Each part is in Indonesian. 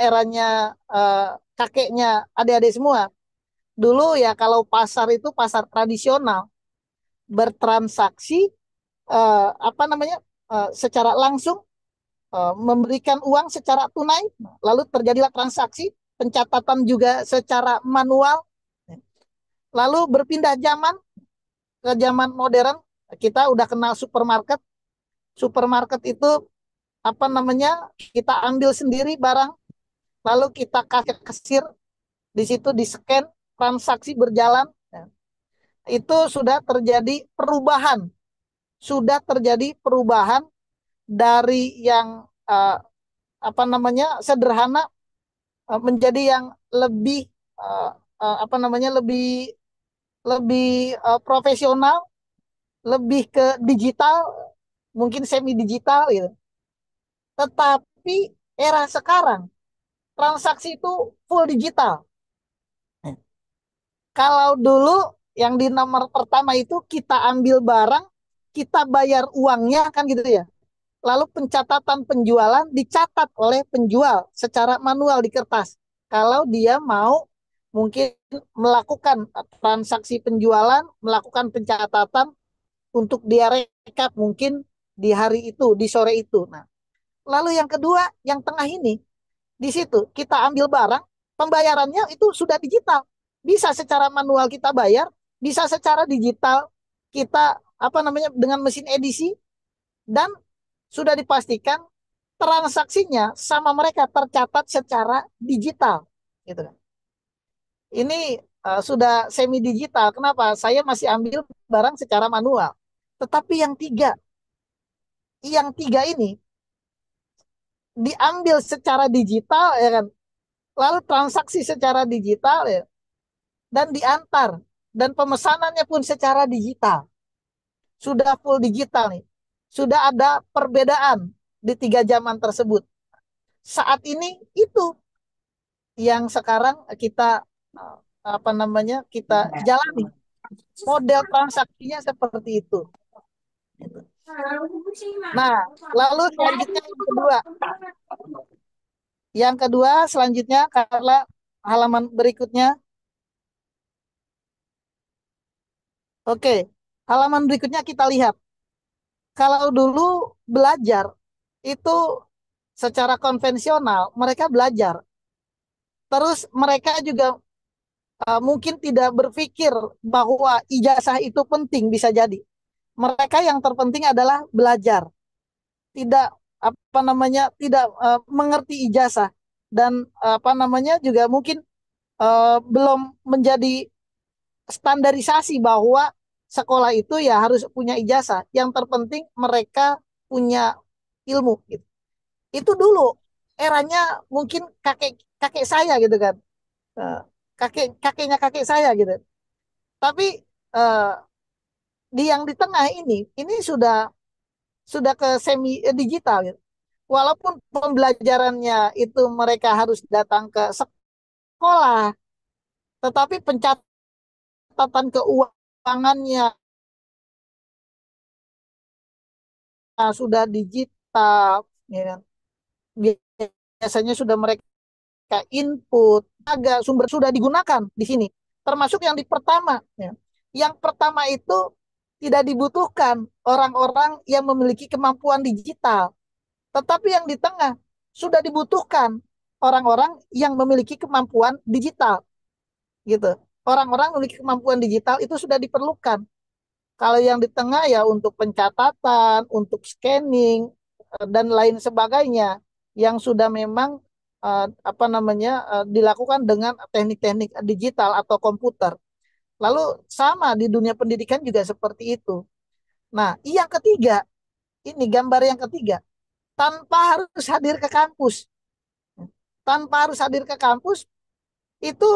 eranya kakeknya adik-adik semua. Dulu ya kalau pasar itu pasar tradisional, bertransaksi apa namanya secara langsung, memberikan uang secara tunai, lalu terjadilah transaksi, pencatatan juga secara manual. Lalu berpindah zaman ke zaman modern, kita udah kenal supermarket. Supermarket itu apa namanya, kita ambil sendiri barang, lalu kita kasih kasir, di situ di scan, transaksi berjalan. Ya, itu sudah terjadi perubahan dari yang apa namanya sederhana, menjadi yang lebih eh, apa namanya lebih lebih profesional, lebih ke digital, mungkin semi digital gitu. Tetapi era sekarang transaksi itu full digital. Kalau dulu yang di nomor pertama itu kita ambil barang, kita bayar uangnya kan gitu ya. Lalu pencatatan penjualan dicatat oleh penjual secara manual di kertas. Kalau dia mau mungkin melakukan transaksi penjualan, melakukan pencatatan untuk dia rekap mungkin di hari itu, di sore itu. Nah, lalu yang kedua, yang tengah ini, di situ kita ambil barang, pembayarannya itu sudah digital. Bisa secara manual kita bayar, bisa secara digital kita apa namanya dengan mesin edisi, dan sudah dipastikan transaksinya sama mereka tercatat secara digital gitu kan. Ini sudah semi digital. Kenapa? Saya masih ambil barang secara manual. Tetapi yang tiga ini diambil secara digital ya kan. Lalu transaksi secara digital ya, dan diantar, dan pemesanannya pun secara digital. Sudah full digital nih. Sudah ada perbedaan di 3 zaman tersebut. Saat ini itu yang sekarang kita eh, apa namanya kita jalani, model transaksinya seperti itu. Nah, lalu selanjutnya yang kedua. Yang kedua selanjutnya, karena halaman berikutnya. Oke, halaman berikutnya kita lihat. Kalau dulu belajar itu secara konvensional, mereka belajar. Terus mereka juga mungkin tidak berpikir bahwa ijazah itu penting, bisa jadi. Mereka yang terpenting adalah belajar, tidak apa namanya, tidak mengerti ijazah, dan apa namanya juga mungkin belum menjadi standarisasi bahwa sekolah itu ya harus punya ijazah. Yang terpenting mereka punya ilmu gitu. Itu dulu eranya mungkin kakek kakek saya gitu kan. Eh, kakeknya kakek saya gitu. Tapi eh, di yang di tengah ini sudah ke semi digital gitu. Walaupun pembelajarannya itu mereka harus datang ke sekolah, tetapi pencatatan keuangannya sudah digital, ya kan? Biasanya sudah mereka input, agak sumber sudah digunakan di sini. Termasuk yang di pertama. Ya. Yang pertama itu tidak dibutuhkan orang-orang yang memiliki kemampuan digital. Tetapi yang di tengah sudah dibutuhkan orang-orang yang memiliki kemampuan digital. Gitu. Orang-orang memiliki kemampuan digital itu sudah diperlukan. Kalau yang di tengah ya untuk pencatatan, untuk scanning, dan lain sebagainya yang sudah memang apa namanya dilakukan dengan teknik-teknik digital atau komputer. Lalu sama di dunia pendidikan juga seperti itu. Nah, yang ketiga, ini gambar yang ketiga, tanpa harus hadir ke kampus. Tanpa harus hadir ke kampus, itu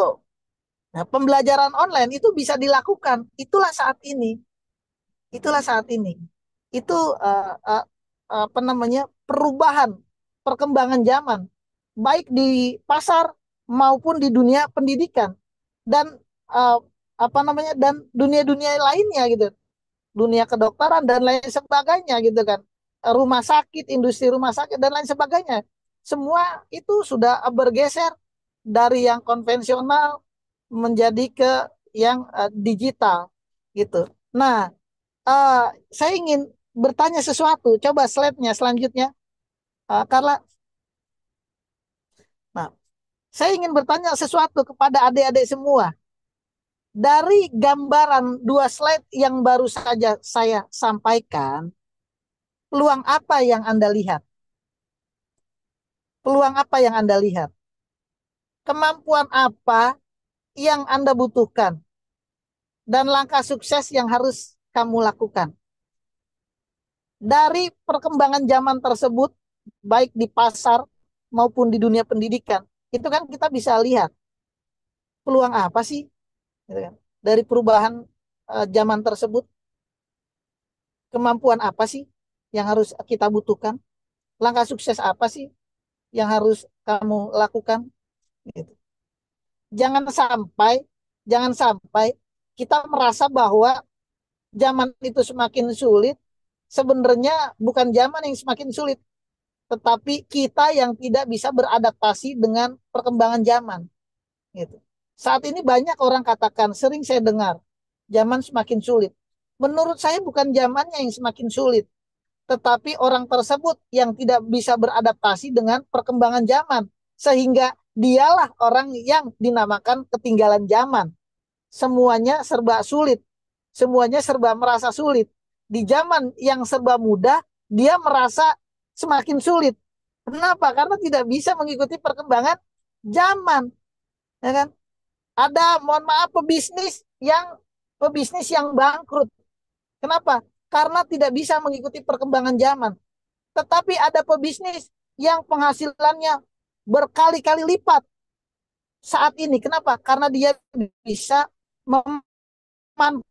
pembelajaran online itu bisa dilakukan. Itulah saat ini. Itulah saat ini. Itu apa namanya perubahan, perkembangan zaman, baik di pasar maupun di dunia pendidikan, dan uh, apa namanya dan dunia-dunia lainnya gitu, dunia kedokteran dan lain sebagainya gitu kan, rumah sakit, industri rumah sakit dan lain sebagainya. semua itu sudah bergeser dari yang konvensional menjadi ke yang digital gitu. Nah, eh, saya ingin bertanya sesuatu. Coba slide-nya selanjutnya, Carla. Nah, saya ingin bertanya sesuatu kepada adik-adik semua. Dari gambaran dua slide yang baru saja saya sampaikan, peluang apa yang Anda lihat? Peluang apa yang Anda lihat? Kemampuan apa yang Anda butuhkan? Dan langkah sukses yang harus kamu lakukan? Dari perkembangan zaman tersebut, baik di pasar maupun di dunia pendidikan, itu kan kita bisa lihat peluang apa sih, gitu kan? Dari perubahan zaman tersebut, kemampuan apa sih yang harus kita butuhkan? Langkah sukses apa sih yang harus kamu lakukan? Gitu. Jangan sampai, jangan sampai kita merasa bahwa zaman itu semakin sulit. Sebenarnya bukan zaman yang semakin sulit, tetapi kita yang tidak bisa beradaptasi dengan perkembangan zaman. Gitu. Saat ini banyak orang katakan, sering saya dengar, zaman semakin sulit. Menurut saya bukan zamannya yang semakin sulit, tetapi orang tersebut yang tidak bisa beradaptasi dengan perkembangan zaman, sehingga dialah orang yang dinamakan ketinggalan zaman. Semuanya serba sulit, semuanya serba merasa sulit. Di zaman yang serba mudah, dia merasa semakin sulit. Kenapa? Karena tidak bisa mengikuti perkembangan zaman, ya kan? Ada, mohon maaf, pebisnis yang bangkrut. Kenapa? Karena tidak bisa mengikuti perkembangan zaman. Tetapi ada pebisnis yang penghasilannya berkali-kali lipat saat ini. Kenapa? Karena dia bisa memanfaatkan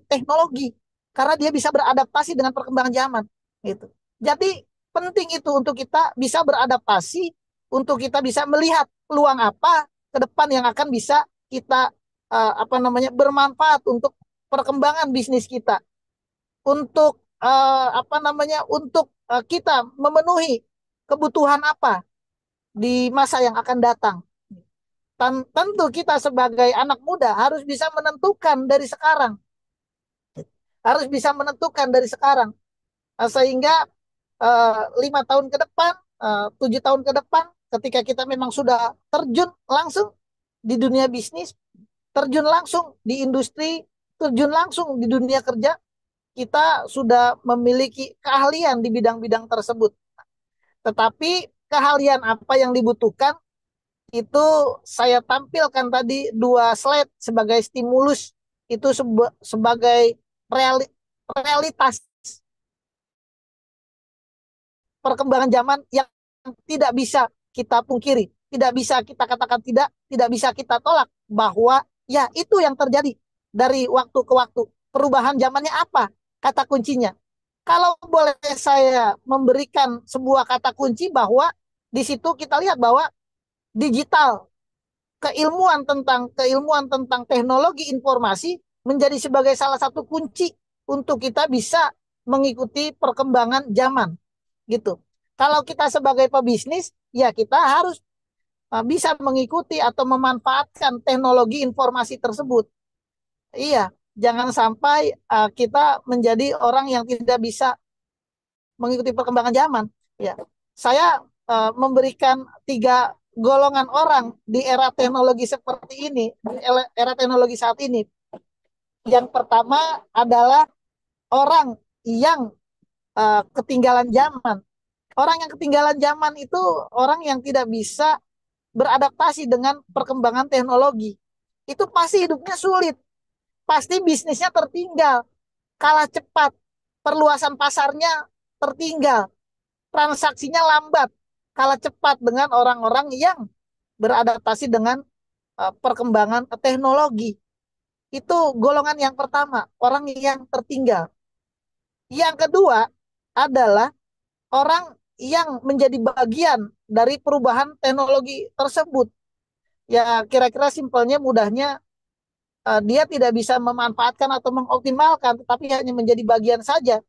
teknologi. Karena dia bisa beradaptasi dengan perkembangan zaman. Gitu. Jadi penting itu untuk kita bisa beradaptasi, untuk kita bisa melihat peluang apa ke depan yang akan bisa kita bermanfaat untuk perkembangan bisnis kita, untuk kita memenuhi kebutuhan apa di masa yang akan datang. Tentu kita sebagai anak muda harus bisa menentukan dari sekarang, harus bisa menentukan dari sekarang. Sehingga 5 tahun ke depan, 7 tahun ke depan, ketika kita memang sudah terjun langsung di dunia bisnis, terjun langsung di industri, terjun langsung di dunia kerja, kita sudah memiliki keahlian di bidang-bidang tersebut. Tetapi keahlian apa yang dibutuhkan itu saya tampilkan tadi dua slide sebagai stimulus, itu sebagai realitas perkembangan zaman yang tidak bisa kita pungkiri, tidak bisa kita katakan tidak bisa kita tolak bahwa ya itu yang terjadi dari waktu ke waktu. Perubahan zamannya apa? Kata kuncinya. Kalau boleh saya memberikan sebuah kata kunci, bahwa di situ kita lihat bahwa digital, keilmuan tentang teknologi informasi menjadi sebagai salah satu kunci untuk kita bisa mengikuti perkembangan zaman gitu. Kalau kita sebagai pebisnis, ya kita harus bisa mengikuti atau memanfaatkan teknologi informasi tersebut. Iya, jangan sampai kita menjadi orang yang tidak bisa mengikuti perkembangan zaman. Ya, saya memberikan 3 golongan orang di era teknologi seperti ini, di era teknologi saat ini. Yang pertama adalah orang yang ketinggalan zaman. Orang yang ketinggalan zaman itu orang yang tidak bisa beradaptasi dengan perkembangan teknologi. Itu pasti hidupnya sulit. Pasti bisnisnya tertinggal, kalah cepat, perluasan pasarnya tertinggal, transaksinya lambat, kalah cepat dengan orang-orang yang beradaptasi dengan perkembangan teknologi. Itu golongan yang pertama, orang yang tertinggal. Yang kedua adalah orang yang menjadi bagian dari perubahan teknologi tersebut. Ya, kira-kira simpelnya, mudahnya, dia tidak bisa memanfaatkan atau mengoptimalkan, tetapi hanya menjadi bagian saja.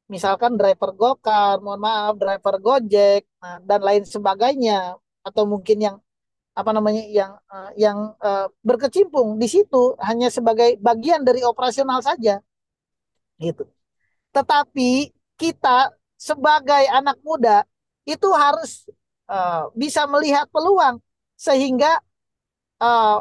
misalkan driver Gokar, mohon maaf, driver Gojek, nah, dan lain sebagainya, atau mungkin yang apa namanya yang berkecimpung di situ hanya sebagai bagian dari operasional saja, gitu. Tetapi kita sebagai anak muda itu harus bisa melihat peluang sehingga eh,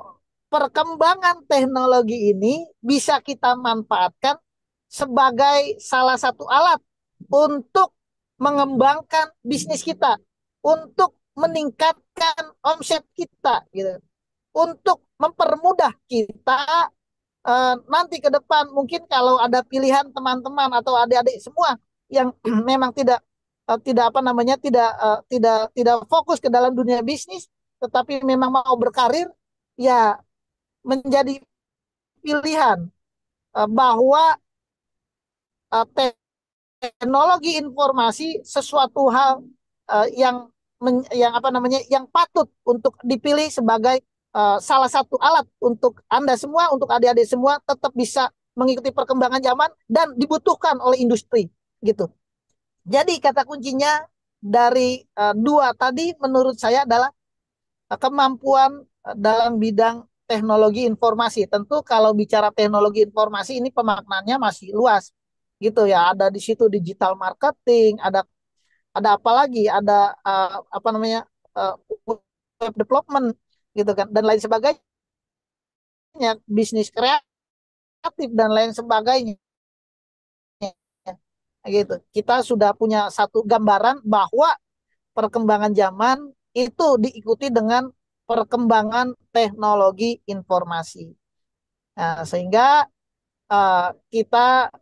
perkembangan teknologi ini bisa kita manfaatkan sebagai salah satu alat untuk mengembangkan bisnis kita, untuk meningkatkan omset kita, gitu, untuk mempermudah kita nanti ke depan mungkin kalau ada pilihan teman-teman atau adik-adik semua yang memang tidak apa namanya tidak fokus ke dalam dunia bisnis tetapi memang mau berkarir, ya menjadi pilihan bahwa uh, teknologi informasi sesuatu hal yang apa namanya yang patut untuk dipilih sebagai salah satu alat untuk Anda semua, untuk adik-adik semua tetap bisa mengikuti perkembangan zaman dan dibutuhkan oleh industri, gitu. Jadi kata kuncinya dari dua tadi menurut saya adalah kemampuan dalam bidang teknologi informasi. Tentu kalau bicara teknologi informasi ini pemaknaannya masih luas, gitu ya. Ada di situ digital marketing, ada apa lagi? Ada apa namanya? uh, web development, gitu kan, dan lain sebagainya, bisnis kreatif dan lain sebagainya, gitu. Kita sudah punya satu gambaran bahwa perkembangan zaman itu diikuti dengan perkembangan teknologi informasi. Nah, sehingga kita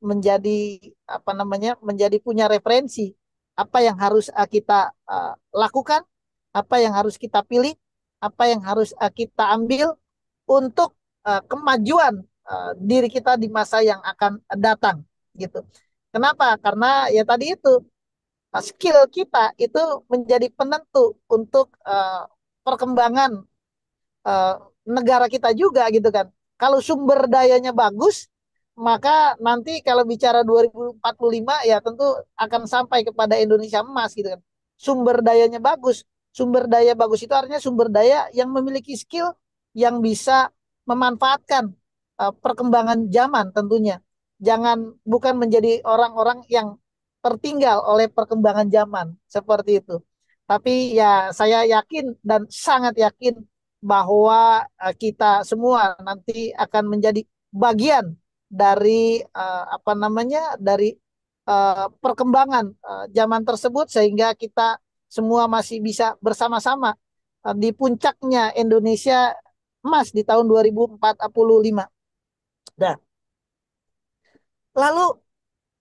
menjadi apa namanya menjadi punya referensi apa yang harus kita lakukan, apa yang harus kita pilih, apa yang harus kita ambil untuk kemajuan diri kita di masa yang akan datang, gitu. Kenapa? Karena ya tadi itu skill kita itu menjadi penentu untuk perkembangan eh, negara kita juga, gitu kan. Kalau sumber dayanya bagus, maka nanti kalau bicara 2045 ya tentu akan sampai kepada Indonesia emas, gitu kan. Sumber dayanya bagus. Sumber daya bagus itu artinya sumber daya yang memiliki skill yang bisa memanfaatkan perkembangan zaman tentunya. Jangan bukan menjadi orang-orang yang tertinggal oleh perkembangan zaman seperti itu. Tapi ya saya yakin dan sangat yakin bahwa kita semua nanti akan menjadi bagian dari apa namanya dari perkembangan zaman tersebut sehingga kita semua masih bisa bersama-sama di puncaknya Indonesia emas di tahun 2045. Nah, lalu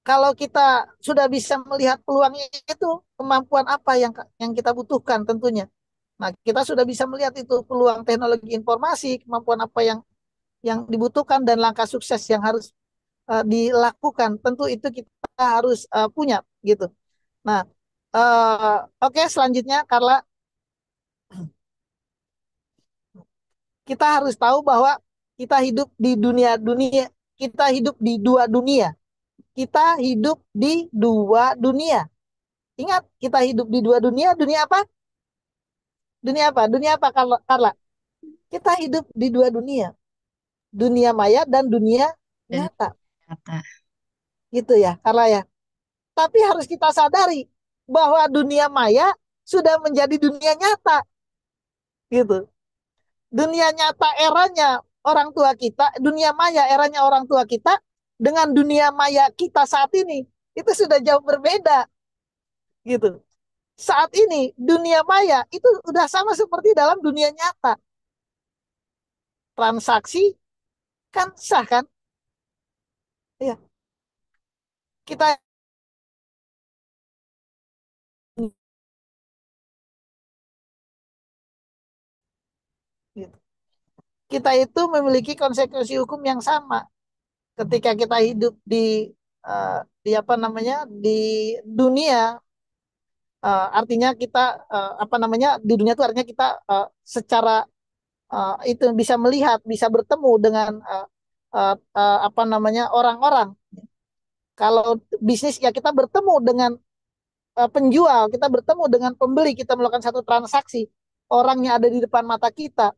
kalau kita sudah bisa melihat peluangnya itu, kemampuan apa yang kita butuhkan tentunya. Nah, kita sudah bisa melihat itu peluang teknologi informasi, kemampuan apa yang dibutuhkan dan langkah sukses yang harus dilakukan. Tentu itu kita harus punya, gitu. Nah, oke, selanjutnya Karla, kita harus tahu bahwa kita hidup di dunia, kita hidup di dua dunia. Kita hidup di dua dunia. Ingat, kita hidup di dua dunia. Dunia apa? Dunia apa? Dunia apa, Karla? Karla? Kita hidup di dua dunia. Dunia maya dan dunia Dan nyata. kata Gitu ya, Karla ya. Tapi harus kita sadari bahwa dunia maya sudah menjadi dunia nyata, gitu. Dunia nyata eranya orang tua kita, dunia maya eranya orang tua kita dengan dunia maya kita saat ini itu sudah jauh berbeda, gitu. Saat ini dunia maya itu udah sama seperti dalam dunia nyata. Transaksi kan sah kan? Ya, kita gitu. Kita itu memiliki konsekuensi hukum yang sama ketika kita hidup di apa namanya di dunia, artinya kita apa namanya di dunia itu artinya kita secara itu bisa melihat bisa bertemu dengan apa namanya orang-orang Kalau bisnis ya kita bertemu dengan penjual, kita bertemu dengan pembeli, kita melakukan satu transaksi. Orangnya ada di depan mata kita,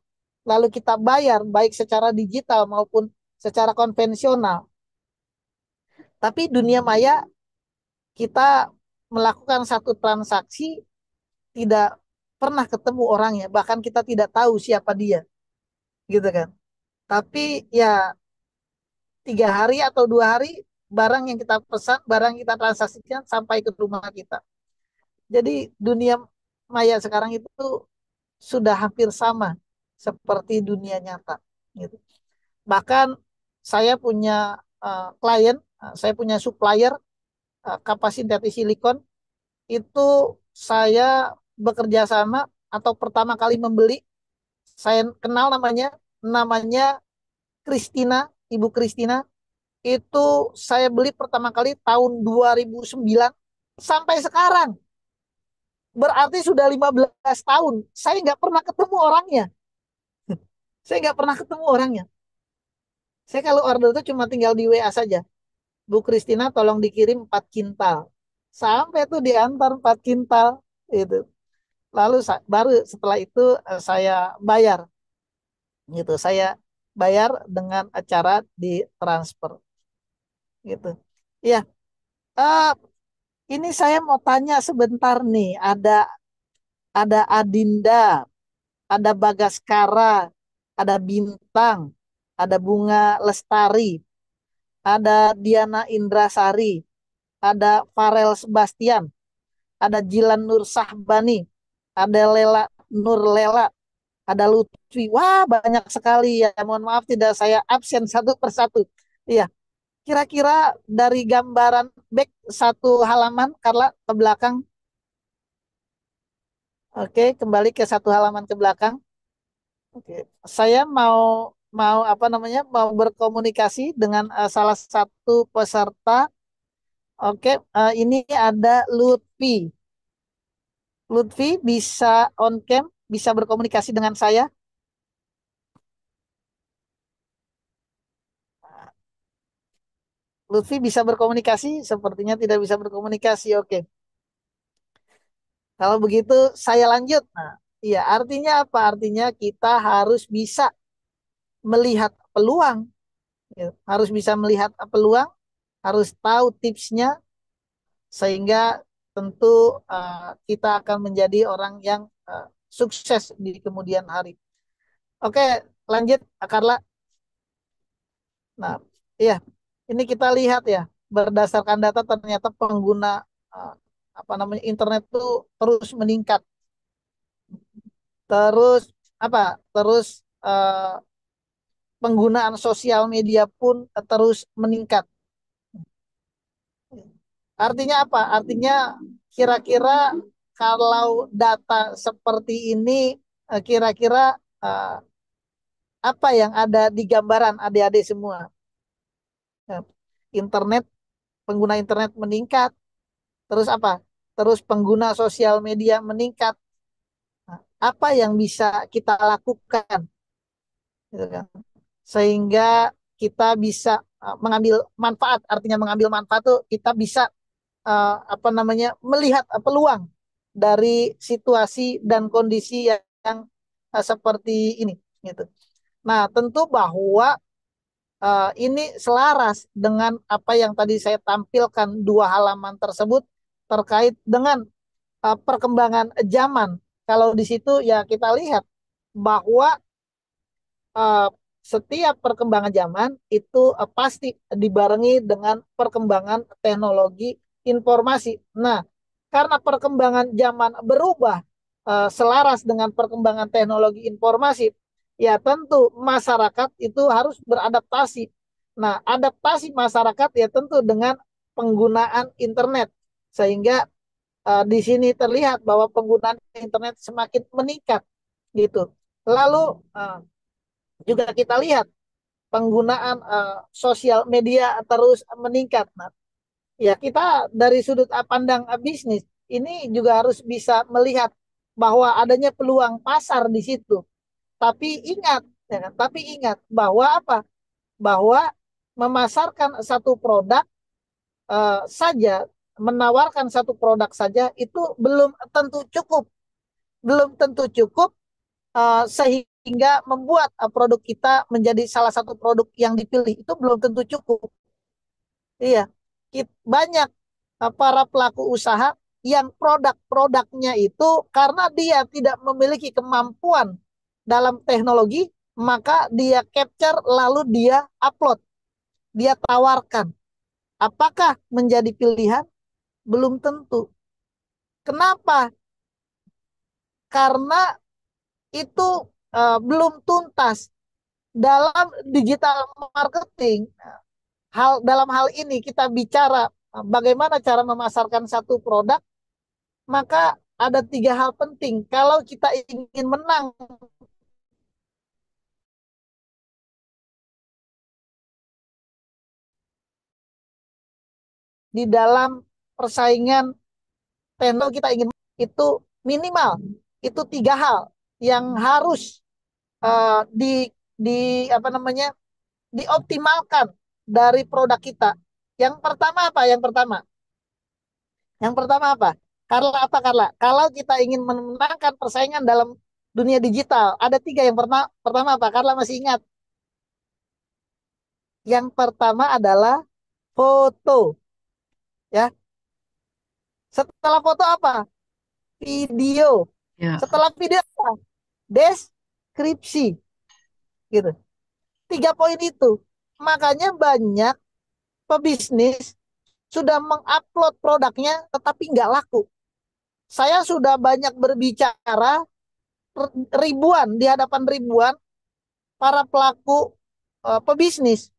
lalu kita bayar baik secara digital maupun secara konvensional. Tapi dunia maya kita melakukan satu transaksi tidak pernah ketemu orangnya, bahkan kita tidak tahu siapa dia, gitu kan. Tapi ya 3 hari atau 2 hari barang yang kita pesan, barang yang kita transaksikan sampai ke rumah kita. Jadi dunia maya sekarang itu sudah hampir sama seperti dunia nyata, gitu. Bahkan saya punya klien, saya punya supplier kapasitas silikon itu saya bekerja sama atau pertama kali membeli, saya kenal namanya, namanya Christina, Ibu Christina. Itu saya beli pertama kali tahun 2009 sampai sekarang. Berarti sudah 15 tahun. Saya nggak pernah ketemu orangnya. Saya nggak pernah ketemu orangnya. Saya kalau order itu cuma tinggal di WA saja. Bu Christina tolong dikirim 4 kintal. Sampai tuh diantar 4 kintal. Itu. Lalu baru setelah itu saya bayar. Gitu. Saya bayar dengan cara di transfer. Gitu. Ya, eh, ini saya mau tanya sebentar nih. Ada Adinda, ada Bagaskara, ada Bintang, ada Bunga Lestari, ada Diana Indrasari, ada Farel Sebastian, ada Jilan Nur Sahbani, ada Lela Nur Lela, ada Lutfi. Wah, banyak sekali ya. Mohon maaf tidak saya absen satu persatu. Iya, kira-kira dari gambaran back satu halaman, Carla, ke belakang. Oke, kembali ke satu halaman ke belakang. Oke, saya mau mau apa namanya mau berkomunikasi dengan salah satu peserta. Oke, ini ada Lutfi. Lutfi bisa on cam, bisa berkomunikasi dengan saya. Lutfi bisa berkomunikasi, sepertinya tidak bisa berkomunikasi. Oke, kalau begitu saya lanjut. Nah, iya, artinya apa? Artinya kita harus bisa melihat peluang, ya. Harus bisa melihat peluang, harus tahu tipsnya, sehingga tentu kita akan menjadi orang yang sukses di kemudian hari. Oke, lanjut, Carla. Nah, iya, ini kita lihat ya, berdasarkan data ternyata pengguna eh, apa namanya internet itu terus meningkat, terus terus eh, penggunaan sosial media pun terus meningkat. Artinya apa? Artinya kira-kira kalau data seperti ini kira-kira eh, apa yang ada di gambaran adik-adik semua? Ya, internet, pengguna internet meningkat, terus apa? Terus pengguna sosial media meningkat. Nah, apa yang bisa kita lakukan, gitu kan? Sehingga kita bisa mengambil manfaat. Artinya mengambil manfaat itu kita bisa apa namanya melihat peluang dari situasi dan kondisi yang seperti ini, gitu. Nah, tentu bahwa ini selaras dengan apa yang tadi saya tampilkan 2 halaman tersebut terkait dengan perkembangan zaman. Kalau di situ ya kita lihat bahwa eh, setiap perkembangan zaman itu pasti dibarengi dengan perkembangan teknologi informasi. Nah, karena perkembangan zaman berubah selaras dengan perkembangan teknologi informasi, ya tentu masyarakat itu harus beradaptasi. Nah, adaptasi masyarakat ya tentu dengan penggunaan internet, sehingga di sini terlihat bahwa penggunaan internet semakin meningkat, gitu. Lalu juga kita lihat penggunaan sosial media terus meningkat. Nah, ya kita dari sudut pandang bisnis ini juga harus bisa melihat bahwa adanya peluang pasar di situ. Tapi ingat, ya kan? Tapi ingat bahwa apa? Bahwa memasarkan satu produk saja, menawarkan satu produk saja itu belum tentu cukup, belum tentu cukup sehingga membuat produk kita menjadi salah satu produk yang dipilih, itu belum tentu cukup. Iya, banyak para pelaku usaha yang produk-produknya itu karena dia tidak memiliki kemampuan dalam teknologi, maka dia capture lalu dia upload, dia tawarkan. Apakah menjadi pilihan? Belum tentu. Kenapa? Karena itu belum tuntas dalam digital marketing. Dalam hal ini kita bicara bagaimana cara memasarkan satu produk, maka ada tiga hal penting. Kalau kita ingin menang di dalam persaingan teknologi, kita ingin itu minimal itu tiga hal yang harus di apa namanya, dioptimalkan dari produk kita. Yang pertama apa? Yang pertama apa? Karena apa, Karla? Kalau kita ingin memenangkan persaingan dalam dunia digital, ada tiga. Yang pertama apa? Karla masih ingat? Yang pertama adalah foto, ya. Setelah foto apa? Video. Ya, Setelah video apa? Deskripsi, gitu. Tiga poin itu. Makanya banyak pebisnis sudah mengupload produknya tetapi nggak laku. Saya sudah banyak berbicara ribuan, di hadapan ribuan para pelaku pebisnis.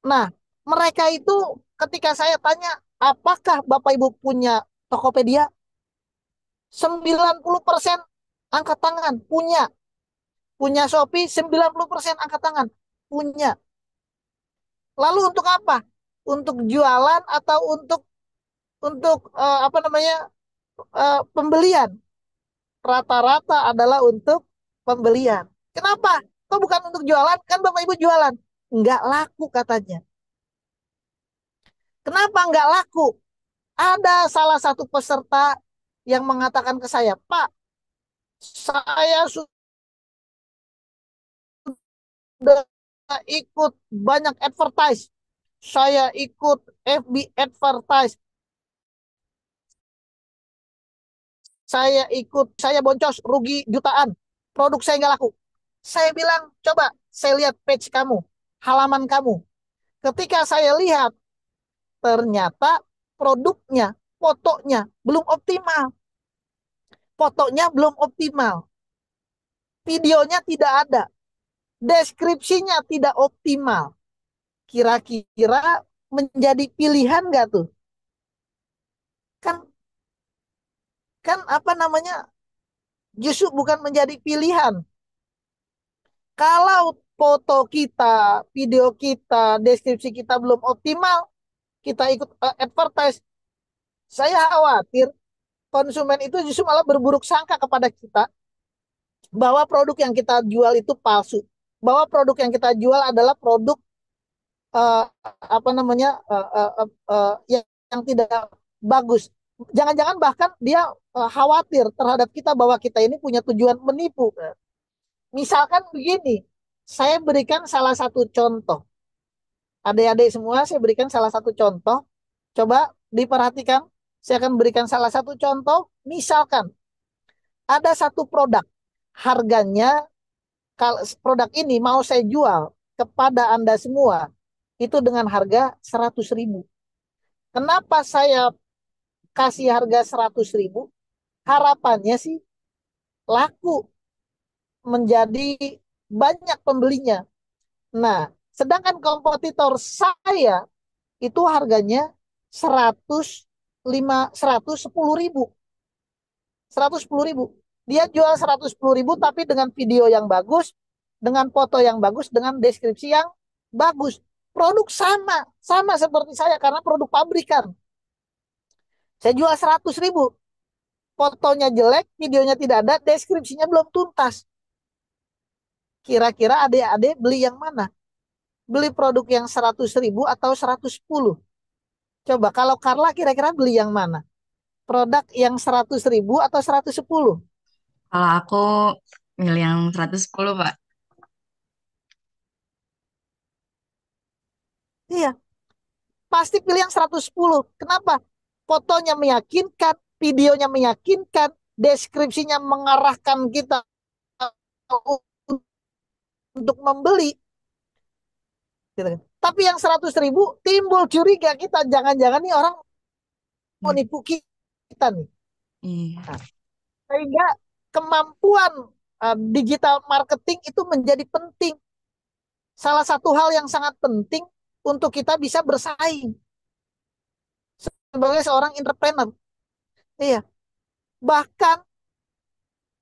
Nah, mereka itu ketika saya tanya, apakah Bapak Ibu punya Tokopedia? 90% angkat tangan, punya. Punya Shopee, 90% angkat tangan, punya. Lalu untuk apa? Untuk jualan atau untuk apa namanya, pembelian? Rata-rata adalah untuk pembelian. Kenapa? Kok bukan untuk jualan? Kan Bapak Ibu jualan. Nggak laku katanya. Kenapa nggak laku? Ada salah satu peserta yang mengatakan ke saya, Pak, saya sudah ikut banyak advertise. Saya ikut FB advertise. Saya boncos rugi jutaan. Produk saya nggak laku. Saya bilang, coba saya lihat page kamu, halaman kamu. Ketika saya lihat, ternyata produknya, fotonya belum optimal. Fotonya belum optimal. Videonya tidak ada. Deskripsinya tidak optimal. Kira-kira menjadi pilihan nggak tuh? Kan kan apa namanya? Justru bukan menjadi pilihan. Kalau foto kita, video kita, deskripsi kita belum optimal, kita ikut advertise, saya khawatir konsumen itu justru malah berburuk sangka kepada kita bahwa produk yang kita jual itu palsu, bahwa produk yang kita jual adalah produk eh, apa namanya, yang tidak bagus. Jangan-jangan bahkan dia khawatir terhadap kita bahwa kita ini punya tujuan menipu. Misalkan begini, saya berikan salah satu contoh. Adik-adik semua, saya berikan salah satu contoh. Coba diperhatikan. Saya akan berikan salah satu contoh. Misalkan ada satu produk, harganya, kalau produk ini mau saya jual kepada Anda semua, itu dengan harga 100.000. Kenapa saya kasih harga 100.000? Harapannya sih laku, menjadi banyak pembelinya. Nah, sedangkan kompetitor saya itu harganya 110.000. 110.000. Dia jual 110.000 tapi dengan video yang bagus, dengan foto yang bagus, dengan deskripsi yang bagus. Produk sama, sama seperti saya karena produk pabrikan. Saya jual 100.000, fotonya jelek, videonya tidak ada, deskripsinya belum tuntas. Kira-kira adik-adik beli yang mana? Beli produk yang 100.000 atau 110? Coba kalau Carla kira-kira beli yang mana? Produk yang 100.000 atau 110? Kalau aku milih yang 110, Pak. Iya, pasti pilih yang 110. Kenapa? Fotonya meyakinkan, videonya meyakinkan, deskripsinya mengarahkan kita untuk membeli. Gitu kan. Tapi yang 100.000 timbul curiga kita, jangan-jangan nih orang mau Hmm, nipu kita nih. iya. Nah, sehingga kemampuan digital marketing itu menjadi penting. Salah satu hal yang sangat penting untuk kita bisa bersaing sebagai seorang entrepreneur. Iya, bahkan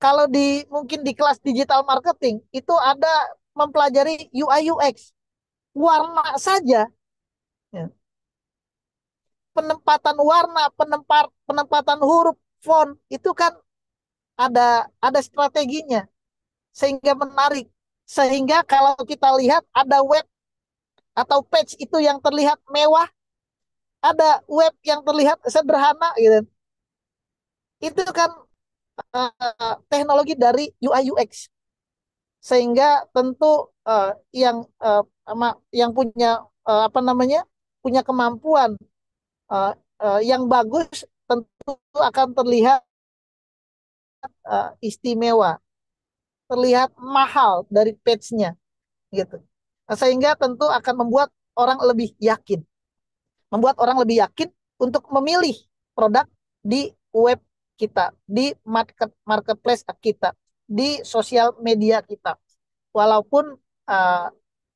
kalau di mungkin di kelas digital marketing itu ada mempelajari UI UX. Warna saja, ya, penempatan warna, penempatan huruf, font itu kan ada strateginya sehingga menarik. Sehingga kalau kita lihat ada web atau page itu yang terlihat mewah, ada web yang terlihat sederhana gitu. Itu kan teknologi dari UI UX. Sehingga tentu yang yang punya apa namanya? Punya kemampuan eh, yang bagus tentu akan terlihat istimewa, terlihat mahal dari page-nya gitu. Sehingga tentu akan membuat orang lebih yakin, untuk memilih produk di web kita, di marketplace kita, di sosial media kita. Walaupun uh,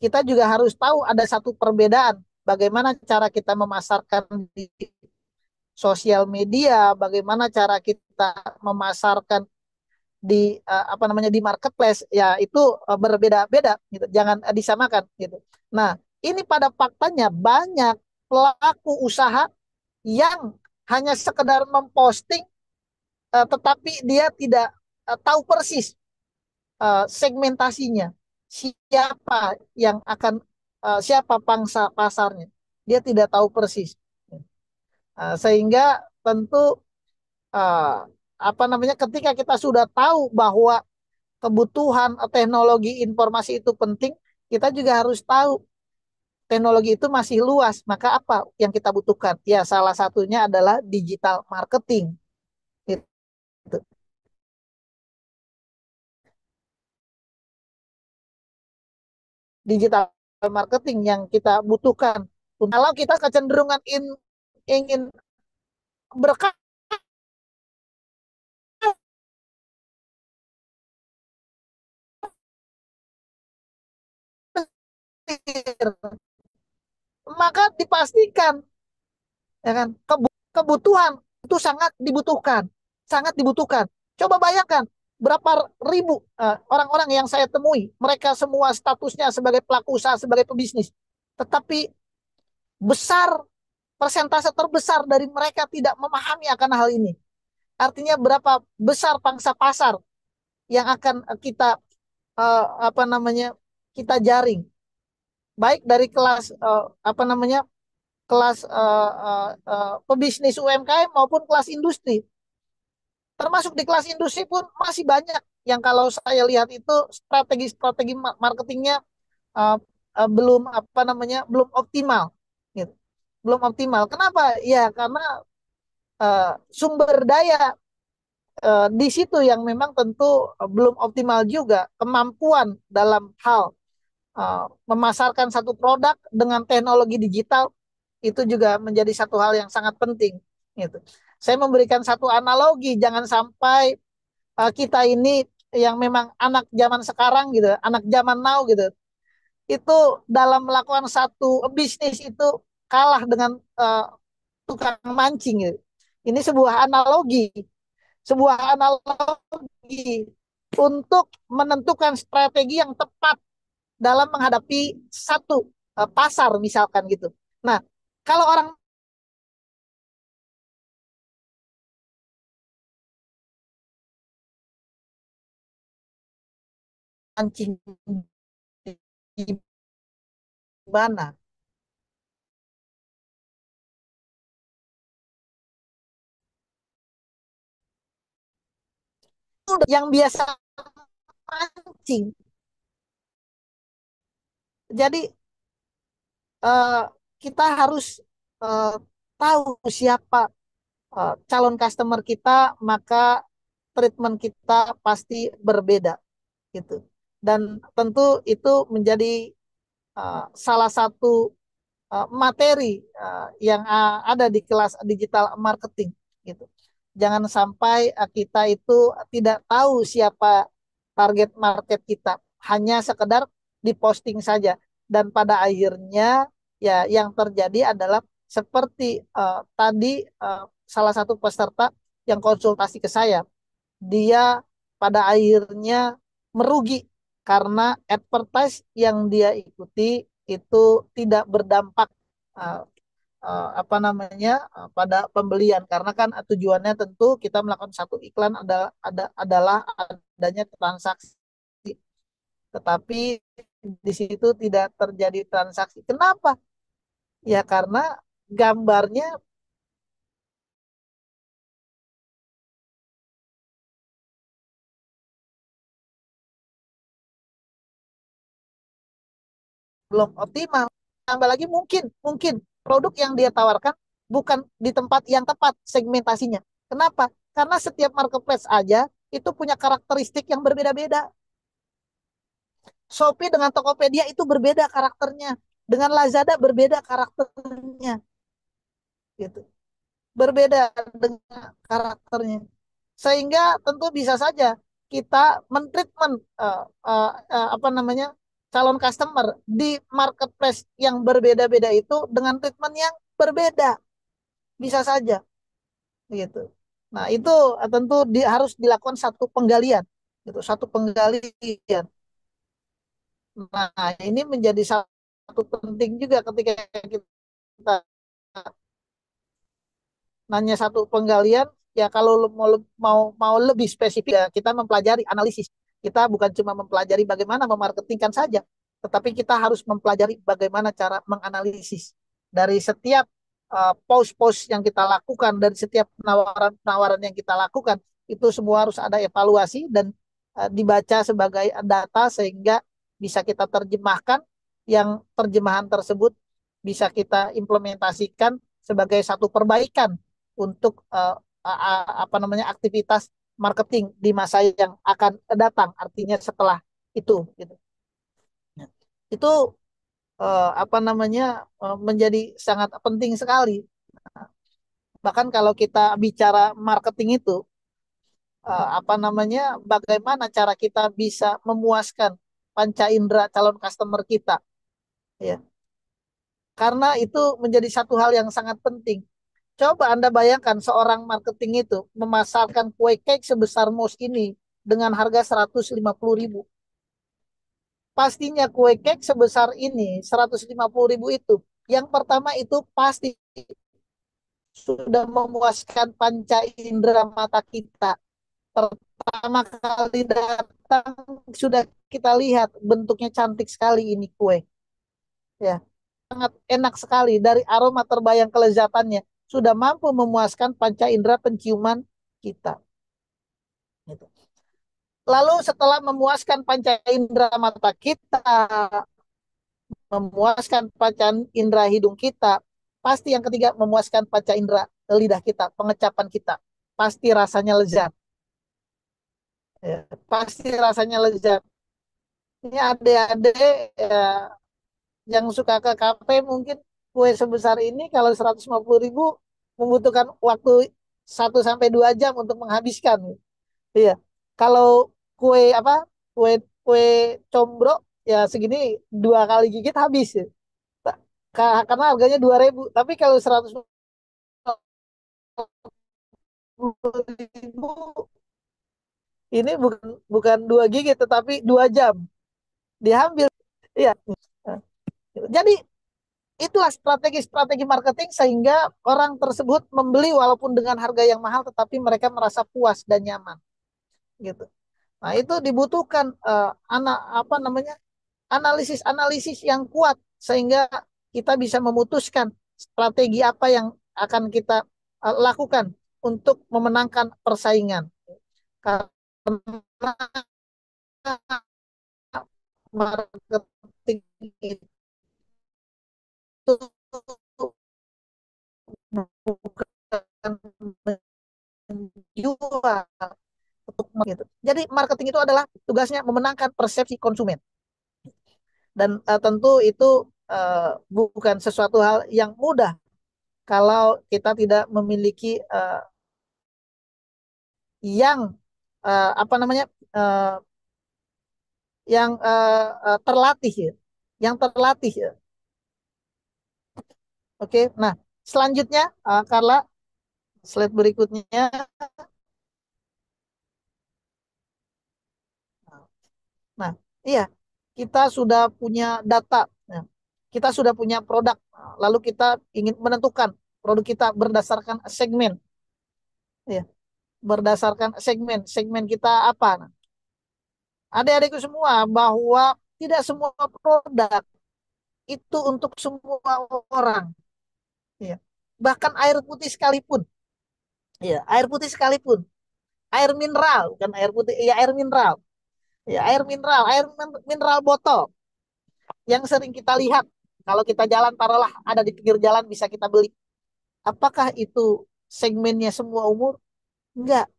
kita juga harus tahu ada satu perbedaan bagaimana cara kita memasarkan di sosial media, bagaimana cara kita memasarkan di apa namanya di marketplace ya itu berbeda-beda gitu. Jangan disamakan gitu. Nah, ini pada faktanya banyak pelaku usaha yang hanya sekedar memposting tetapi dia tidak tahu persis segmentasinya. Siapa yang akan siapa pangsa pasarnya. Dia tidak tahu persis. Sehingga tentu uh, apa namanya ketika kita sudah tahu bahwa kebutuhan teknologi informasi itu penting, kita juga harus tahu teknologi itu masih luas. Maka apa yang kita butuhkan? Ya, salah satunya adalah digital marketing. Gitu. Digital marketing yang kita butuhkan. Kalau kita kecenderungan ingin berkarir, maka dipastikan ya kan kebutuhan itu sangat dibutuhkan. Coba bayangkan berapa ribu orang-orang yang saya temui, mereka semua statusnya sebagai pelaku usaha, sebagai pebisnis, tetapi besar persentase terbesar dari mereka tidak memahami akan hal ini. Artinya berapa besar pangsa pasar yang akan kita apa namanya kita jaring, baik dari kelas apa namanya kelas pebisnis UMKM maupun kelas industri. Termasuk di kelas industri pun masih banyak yang kalau saya lihat itu strategi-strategi marketingnya uh, belum apa namanya belum optimal, gitu. Belum optimal. Kenapa? Ya karena sumber daya di situ yang memang tentu belum optimal juga kemampuan dalam hal memasarkan satu produk dengan teknologi digital itu juga menjadi satu hal yang sangat penting gitu. Saya memberikan satu analogi jangan sampai kita ini yang memang anak zaman sekarang gitu, anak zaman now gitu, itu dalam melakukan satu bisnis itu kalah dengan tukang mancing gitu. Ini sebuah analogi untuk menentukan strategi yang tepat dalam menghadapi satu pasar misalkan gitu. Nah, kalau orang mancing di mana? yang biasa mancing. Jadi eh, kita harus eh, tahu siapa calon customer kita, maka treatment kita pasti berbeda gitu. Dan tentu itu menjadi salah satu materi yang ada di kelas digital marketing gitu. Jangan sampai kita itu tidak tahu siapa target market kita, hanya sekedar diposting saja dan pada akhirnya ya yang terjadi adalah seperti tadi salah satu peserta yang konsultasi ke saya, dia pada akhirnya merugi karena advertise yang dia ikuti itu tidak berdampak uh, apa namanya pada pembelian karena kan tujuannya tentu kita melakukan satu iklan adalah adanya transaksi, tetapi di situ tidak terjadi transaksi. Kenapa? Ya karena gambarnya belum optimal. Tambah lagi mungkin mungkin produk yang dia tawarkan bukan di tempat yang tepat segmentasinya. Kenapa? Karena setiap marketplace aja itu punya karakteristik yang berbeda-beda. Shopee dengan Tokopedia itu berbeda karakternya. Dengan Lazada berbeda karakternya. Gitu. Berbeda dengan karakternya. Sehingga tentu bisa saja kita mentreatment apa namanya calon customer di marketplace yang berbeda-beda itu dengan treatment yang berbeda. Bisa saja gitu. Nah, itu tentu harus dilakukan satu penggalian gitu, satu penggalian. Nah, ini menjadi satu penting juga ketika kita nanya satu penggalian, ya kalau mau mau mau lebih spesifik ya kita mempelajari analisis. Kita bukan cuma mempelajari bagaimana memarketingkan saja, tetapi kita harus mempelajari bagaimana cara menganalisis dari setiap post-post yang kita lakukan, dari setiap penawaran-penawaran yang kita lakukan, itu semua harus ada evaluasi dan dibaca sebagai data sehingga bisa kita terjemahkan, yang terjemahan tersebut bisa kita implementasikan sebagai satu perbaikan untuk apa namanya aktivitas marketing di masa yang akan datang, artinya setelah itu gitu. Nah, itu apa namanya menjadi sangat penting sekali. Bahkan kalau kita bicara marketing itu apa namanya bagaimana cara kita bisa memuaskan panca indera calon customer kita ya. Karena itu menjadi satu hal yang sangat penting. Coba Anda bayangkan seorang marketing itu memasarkan kue cake sebesar mouse ini dengan harga 150.000. Pastinya kue cake sebesar ini 150.000 itu. Yang pertama itu pasti sudah memuaskan panca indera mata kita. Pertama kali datang sudah kita lihat bentuknya cantik sekali ini kue. Ya, sangat enak sekali dari aroma terbayang kelezatannya. Sudah mampu memuaskan panca indera penciuman kita. Gitu. Lalu setelah memuaskan panca indera mata kita, memuaskan panca indera hidung kita, pasti yang ketiga memuaskan panca indera lidah kita, pengecapan kita. Pasti rasanya lezat. Ya, pasti rasanya lezat. Ini adik-adik ya, yang suka ke kafe mungkin kue sebesar ini kalau 150.000 membutuhkan waktu 1 sampai 2 jam untuk menghabiskan. Iya. Kalau kue apa? Kue kue combro ya segini 2 kali gigit habis ya. Karena harganya 2.000. Tapi kalau 150.000 ini bukan bukan 2 gigit tetapi 2 jam diambil. Iya. Jadi itulah strategi-strategi marketing sehingga orang tersebut membeli walaupun dengan harga yang mahal tetapi mereka merasa puas dan nyaman gitu. Nah, itu dibutuhkan anak apa namanya analisis-analisis yang kuat sehingga kita bisa memutuskan strategi apa yang akan kita lakukan untuk memenangkan persaingan. karena marketing itu bukan menjual untuk gitu. Jadi marketing itu adalah tugasnya memenangkan persepsi konsumen dan tentu itu bukan sesuatu hal yang mudah kalau kita tidak memiliki yang apa namanya uh, yang terlatih ya, yang terlatih ya. Oke, nah selanjutnya Carla, slide berikutnya. Nah, iya, kita sudah punya data, ya. Kita sudah punya produk, lalu kita ingin menentukan produk kita berdasarkan segmen, ya, berdasarkan segmen, segmen kita apa. Nah, adik-adikku semua bahwa tidak semua produk itu untuk semua orang, ya. Bahkan air putih sekalipun, ya, air putih sekalipun, air mineral, bukan air putih, ya air mineral, ya air mineral, mineral botol yang sering kita lihat kalau kita jalan taruhlah ada di pinggir jalan bisa kita beli. Apakah itu segmennya semua umur? Enggak.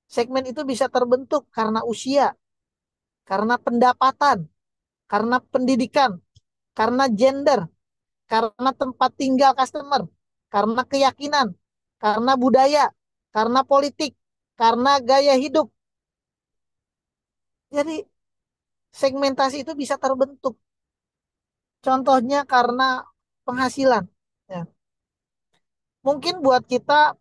Segmen itu bisa terbentuk karena usia, karena pendapatan, karena pendidikan, karena gender, karena tempat tinggal customer, karena keyakinan, karena budaya, karena politik, karena gaya hidup. Jadi segmentasi itu bisa terbentuk. Contohnya karena penghasilan. Ya. Mungkin buat kita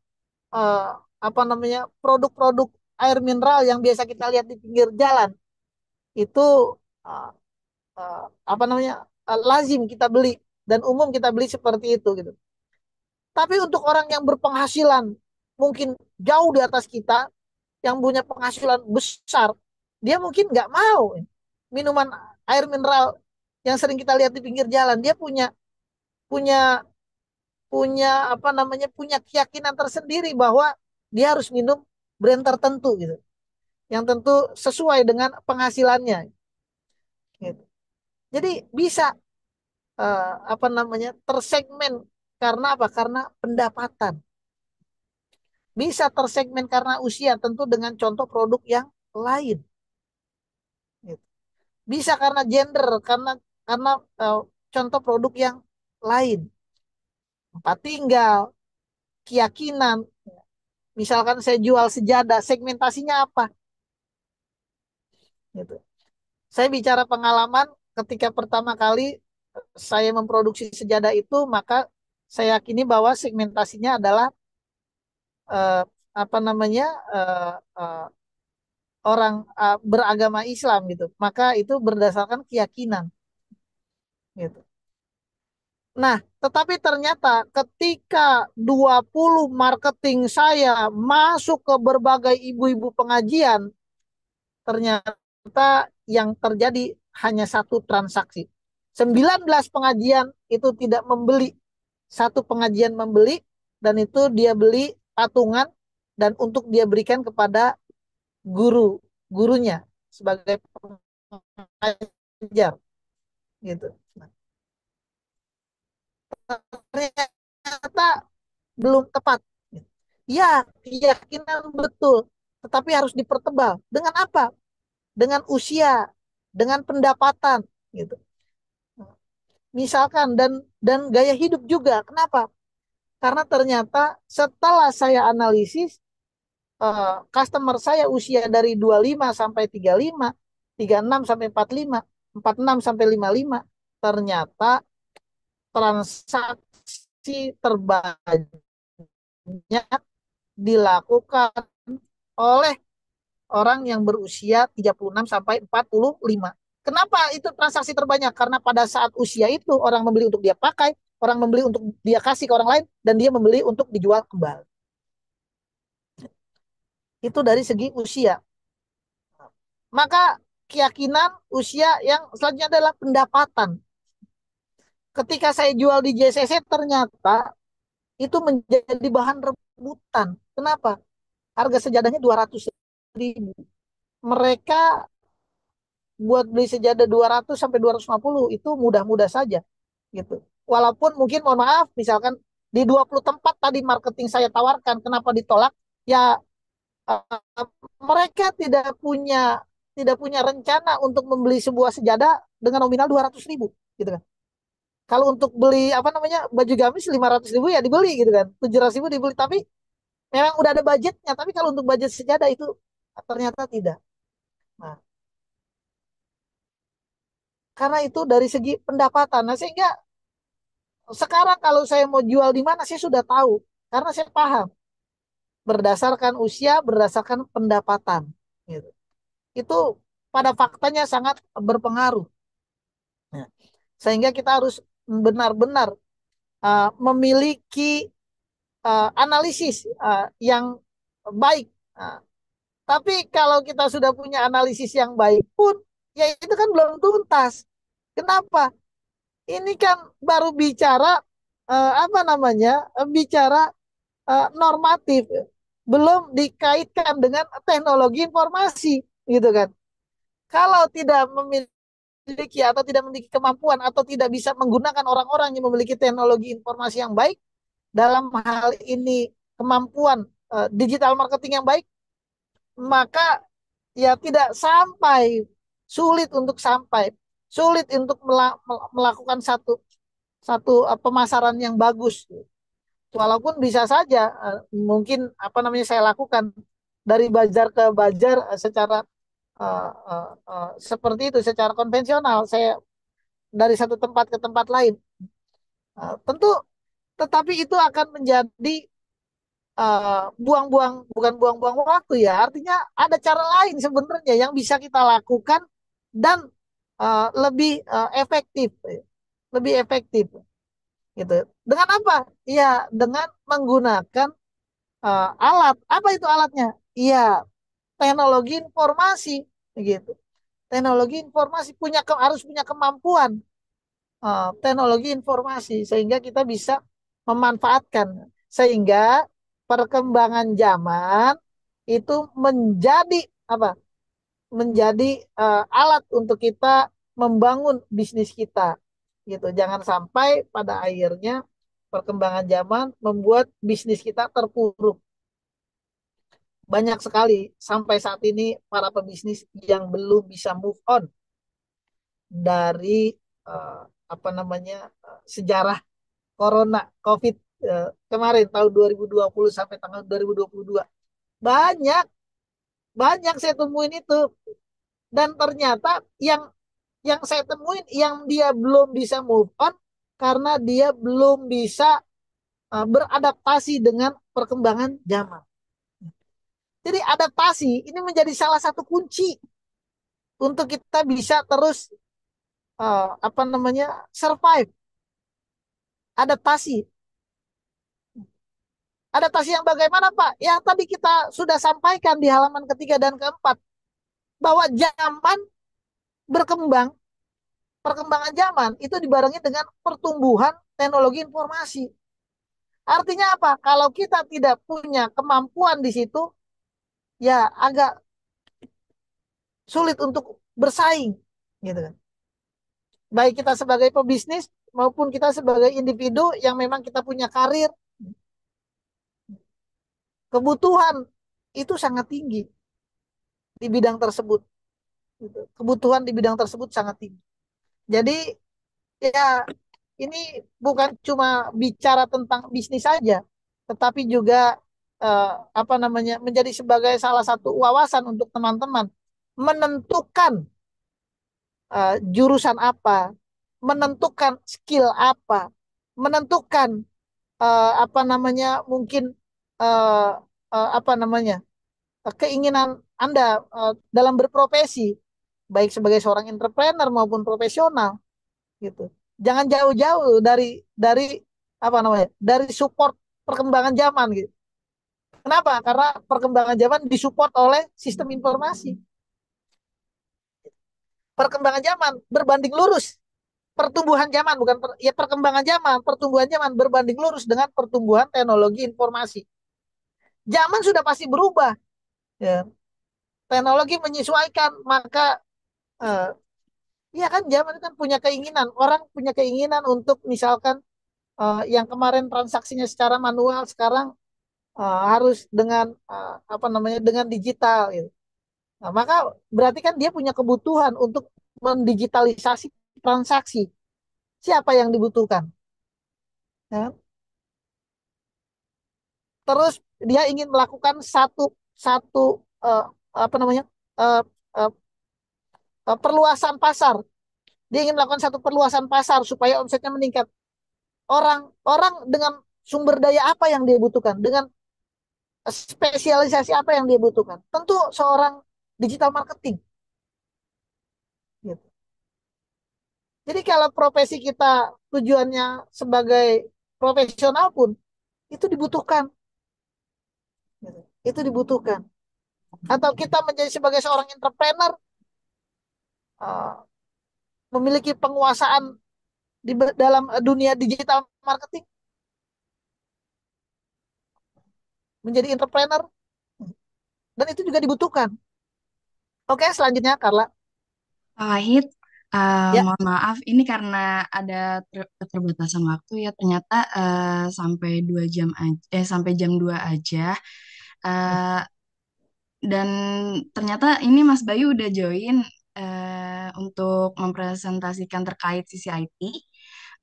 eh, apa namanya produk-produk air mineral yang biasa kita lihat di pinggir jalan itu eh, eh, apa namanya lazim kita beli dan umum kita beli seperti itu gitu. Tapi untuk orang yang berpenghasilan mungkin jauh di atas kita, yang punya penghasilan besar, dia mungkin nggak mau minuman air mineral yang sering kita lihat di pinggir jalan. Dia punya punya punya apa namanya punya keyakinan tersendiri bahwa dia harus minum brand tertentu gitu, yang tentu sesuai dengan penghasilannya gitu. Jadi bisa apa namanya tersegmen karena apa? Karena pendapatan. Bisa tersegmen karena usia tentu dengan contoh produk yang lain gitu. Bisa karena gender karena eh, contoh produk yang lain. Tempat tinggal, keyakinan. Misalkan saya jual sejadah, segmentasinya apa? Gitu. Saya bicara pengalaman ketika pertama kali saya memproduksi sejadah itu, maka saya yakini bahwa segmentasinya adalah eh, apa namanya eh, eh, orang beragama Islam gitu. Maka itu berdasarkan keyakinan gitu. Nah, tetapi ternyata ketika 20 marketing saya masuk ke berbagai ibu-ibu pengajian, ternyata yang terjadi hanya satu transaksi. 19 pengajian itu tidak membeli. Satu pengajian membeli dan itu dia beli patungan dan untuk dia berikan kepada gurunya sebagai pengajar gitu. Nah, ternyata belum tepat. Ya, keyakinan betul, tetapi harus dipertebal. Dengan apa? Dengan usia, dengan pendapatan gitu. Misalkan dan gaya hidup juga. Kenapa? Karena ternyata setelah saya analisis customer saya usia dari 25 sampai 35, 36 sampai 45, 46 sampai 55, ternyata transaksi terbanyak dilakukan oleh orang yang berusia 36 sampai 45. Kenapa itu transaksi terbanyak? Karena pada saat usia itu orang membeli untuk dia pakai, orang membeli untuk dia kasih ke orang lain, dan dia membeli untuk dijual kembali. Itu dari segi usia. Maka keyakinan usia yang selanjutnya adalah pendapatan. Ketika saya jual di JCC ternyata itu menjadi bahan rebutan. Kenapa? Harga sejadahnya 200. ribu. Mereka buat beli sejadah 200 sampai 250 itu mudah-mudah saja gitu. Walaupun mungkin mohon maaf misalkan di 20 tempat tadi marketing saya tawarkan kenapa ditolak? Ya eh, mereka tidak punya rencana untuk membeli sebuah sejadah dengan nominal 200 ribu gitu kan. Kalau untuk beli apa namanya baju gamis 500 ribu ya dibeli gitu kan, 700 ribu dibeli, tapi memang udah ada budgetnya. Tapi kalau untuk budget sejadah itu ternyata tidak. Nah, karena itu dari segi pendapatan. Nah, sehingga sekarang kalau saya mau jual di mana saya sudah tahu karena saya paham berdasarkan usia, berdasarkan pendapatan. Gitu. Itu pada faktanya sangat berpengaruh. Nah, sehingga kita harus benar-benar memiliki analisis yang baik. Nah, tapi kalau kita sudah punya analisis yang baik pun, ya itu kan belum tuntas. Kenapa? Ini kan baru bicara apa namanya? Bicara normatif, belum dikaitkan dengan teknologi informasi, gitu kan? Kalau tidak memiliki atau tidak memiliki kemampuan atau tidak bisa menggunakan orang-orang yang memiliki teknologi informasi yang baik dalam hal ini kemampuan digital marketing yang baik, maka ya tidak sampai, sulit untuk melakukan satu satu pemasaran yang bagus. Walaupun bisa saja mungkin apa namanya saya lakukan dari bazar ke bazar secara seperti itu secara konvensional, saya dari satu tempat ke tempat lain. Tentu tetapi itu akan menjadi buang-buang bukan buang-buang waktu ya. Artinya ada cara lain sebenarnya yang bisa kita lakukan dan lebih efektif, lebih efektif gitu. Dengan apa? Ya, dengan menggunakan alat. Apa itu alatnya? Iya, teknologi informasi gitu. Teknologi informasi harus punya kemampuan teknologi informasi sehingga kita bisa memanfaatkan, sehingga perkembangan zaman itu menjadi apa? Menjadi alat untuk kita membangun bisnis kita gitu. Jangan sampai pada akhirnya perkembangan zaman membuat bisnis kita terpuruk. Banyak sekali sampai saat ini para pebisnis yang belum bisa move on dari eh, apa namanya sejarah Corona COVID kemarin tahun 2020 sampai tanggal 2022. Banyak, banyak saya temuin itu. Dan ternyata yang saya temuin yang dia belum bisa move on karena dia belum bisa beradaptasi dengan perkembangan zaman. Jadi adaptasi ini menjadi salah satu kunci untuk kita bisa terus apa namanya survive, adaptasi. Adaptasi yang bagaimana Pak? Yang tadi kita sudah sampaikan di halaman ketiga dan keempat bahwa zaman berkembang, perkembangan zaman itu dibarengi dengan pertumbuhan teknologi informasi. Artinya apa? Kalau kita tidak punya kemampuan di situ, ya agak sulit untuk bersaing, gitu kan. Baik kita sebagai pebisnis maupun kita sebagai individu yang memang kita punya karir, kebutuhan itu sangat tinggi di bidang tersebut. Gitu. Kebutuhan di bidang tersebut sangat tinggi. Jadi ya ini bukan cuma bicara tentang bisnis saja, tetapi juga apa namanya menjadi sebagai salah satu wawasan untuk teman-teman menentukan jurusan apa, menentukan skill apa, menentukan apa namanya mungkin eh, apa namanya keinginan Anda dalam berprofesi, baik sebagai seorang entrepreneur maupun profesional gitu. Jangan jauh-jauh dari apa namanya? Dari support perkembangan zaman gitu. Kenapa? Karena perkembangan zaman disupport oleh sistem informasi. Perkembangan zaman berbanding lurus. Pertumbuhan zaman bukan ya perkembangan zaman, pertumbuhan zaman berbanding lurus dengan pertumbuhan teknologi informasi. Zaman sudah pasti berubah, ya. teknologi menyesuaikan, maka eh, ya kan zaman kan punya keinginan, orang punya keinginan untuk misalkan yang kemarin transaksinya secara manual sekarang harus dengan apa namanya dengan digital gitu. Nah, maka berarti kan dia punya kebutuhan untuk mendigitalisasi transaksi. Siapa yang dibutuhkan? Ya kan? Terus dia ingin melakukan satu satu eh, apa namanya eh, eh, perluasan pasar. Dia ingin melakukan satu perluasan pasar supaya omsetnya meningkat. Orang dengan sumber daya apa yang dia butuhkan? Dengan spesialisasi apa yang dia butuhkan? Tentu seorang digital marketing. Gitu. Jadi kalau profesi kita tujuannya sebagai profesional pun itu dibutuhkan. Gitu. Itu dibutuhkan. Atau kita menjadi sebagai seorang entrepreneur, uh, memiliki penguasaan dalam dunia digital marketing, menjadi entrepreneur, dan itu juga dibutuhkan. Oke, selanjutnya Carla. Pak Wahid, Ya, mohon maaf, ini karena ada keterbatasan waktu ya, ternyata sampai 2 jam aja, sampai jam 2 aja. Eh, dan ternyata ini Mas Bayu udah join untuk mempresentasikan terkait sisi IT.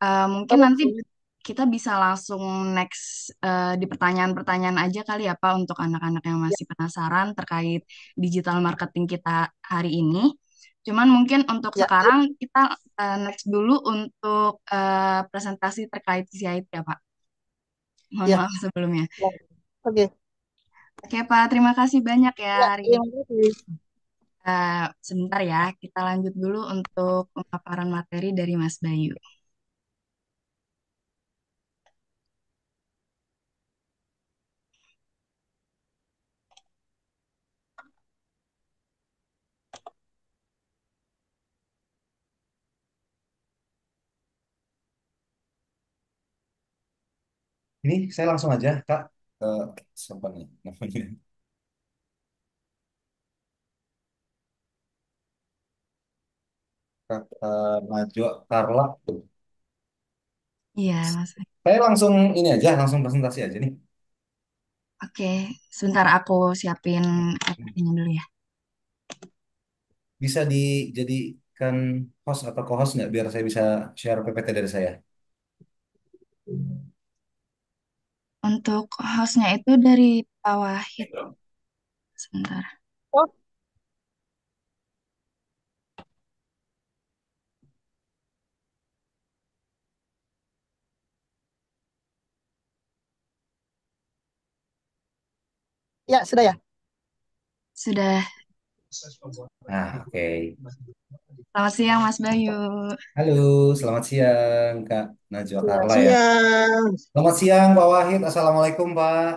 Mungkin nanti oke. kita bisa langsung next di pertanyaan-pertanyaan aja kali ya Pak untuk anak-anak yang Ya, masih penasaran terkait digital marketing kita hari ini. Cuman mungkin untuk ya, sekarang kita next dulu untuk presentasi terkait sisi IT ya Pak. Mohon ya, maaf sebelumnya. ya. Oke. Oke Pak, terima kasih banyak ya Ya, hari ini. terima kasih. Sebentar ya, kita lanjut dulu untuk pemaparan materi dari Mas Bayu. Ini saya langsung aja, Kak, ke siapa nih namanya? Kak Najwa Carla. Iya, Mas. Saya langsung ini aja, langsung presentasi aja nih. Oke, sebentar aku siapin PPT-nya dulu ya. Bisa dijadikan host atau co-host nggak biar saya bisa share PPT dari saya? Untuk hostnya itu dari Pak Wahid. Sebentar. Oh, ya sudah ya. Sudah. Nah, oke. Selamat siang, Mas Bayu. Halo, selamat siang, Kak Najwa Ya, Carla ya. siang. Selamat siang, Pak Wahid. Assalamualaikum, Pak.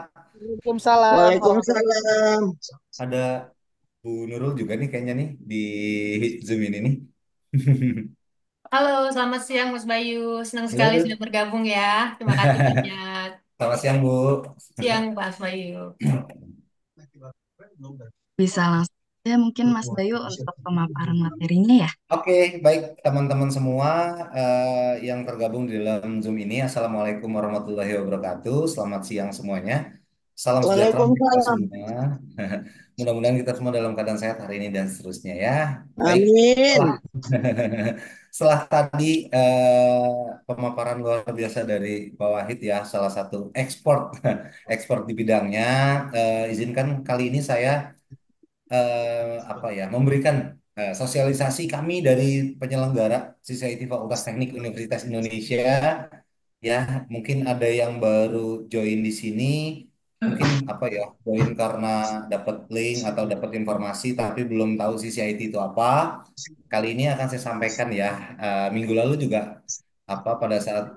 Waalaikumsalam warahmatullahi Waalaikumsalam. Ada Bu Nurul juga nih kayaknya nih di Zoom ini nih. Halo, selamat siang Mas Bayu. Senang sekali Halo. sudah bergabung ya. Terima kasih banyak. Selamat siang, Bu. Siang Mas Bayu. Bisa langsung aja mungkin Mas Bayu untuk pemaparan materinya ya. Oke, baik teman-teman semua yang tergabung di dalam Zoom ini. Assalamualaikum warahmatullahi wabarakatuh. Selamat siang semuanya. Salam sejahtera untuk kita Waalaikumsalam. semua. Mudah-mudahan kita semua dalam keadaan sehat hari ini dan seterusnya ya. Baik, setelah, Amin. setelah tadi pemaparan luar biasa dari Pak Wahid ya, salah satu ekspor di bidangnya. Izinkan kali ini saya apa ya memberikan sosialisasi kami dari penyelenggara Society Fakultas Teknik Universitas Indonesia ya mungkin ada yang baru join di sini mungkin apa ya join karena dapat link atau dapat informasi tapi belum tahu CCIT itu apa kali ini akan saya sampaikan ya. Minggu lalu juga apa pada saat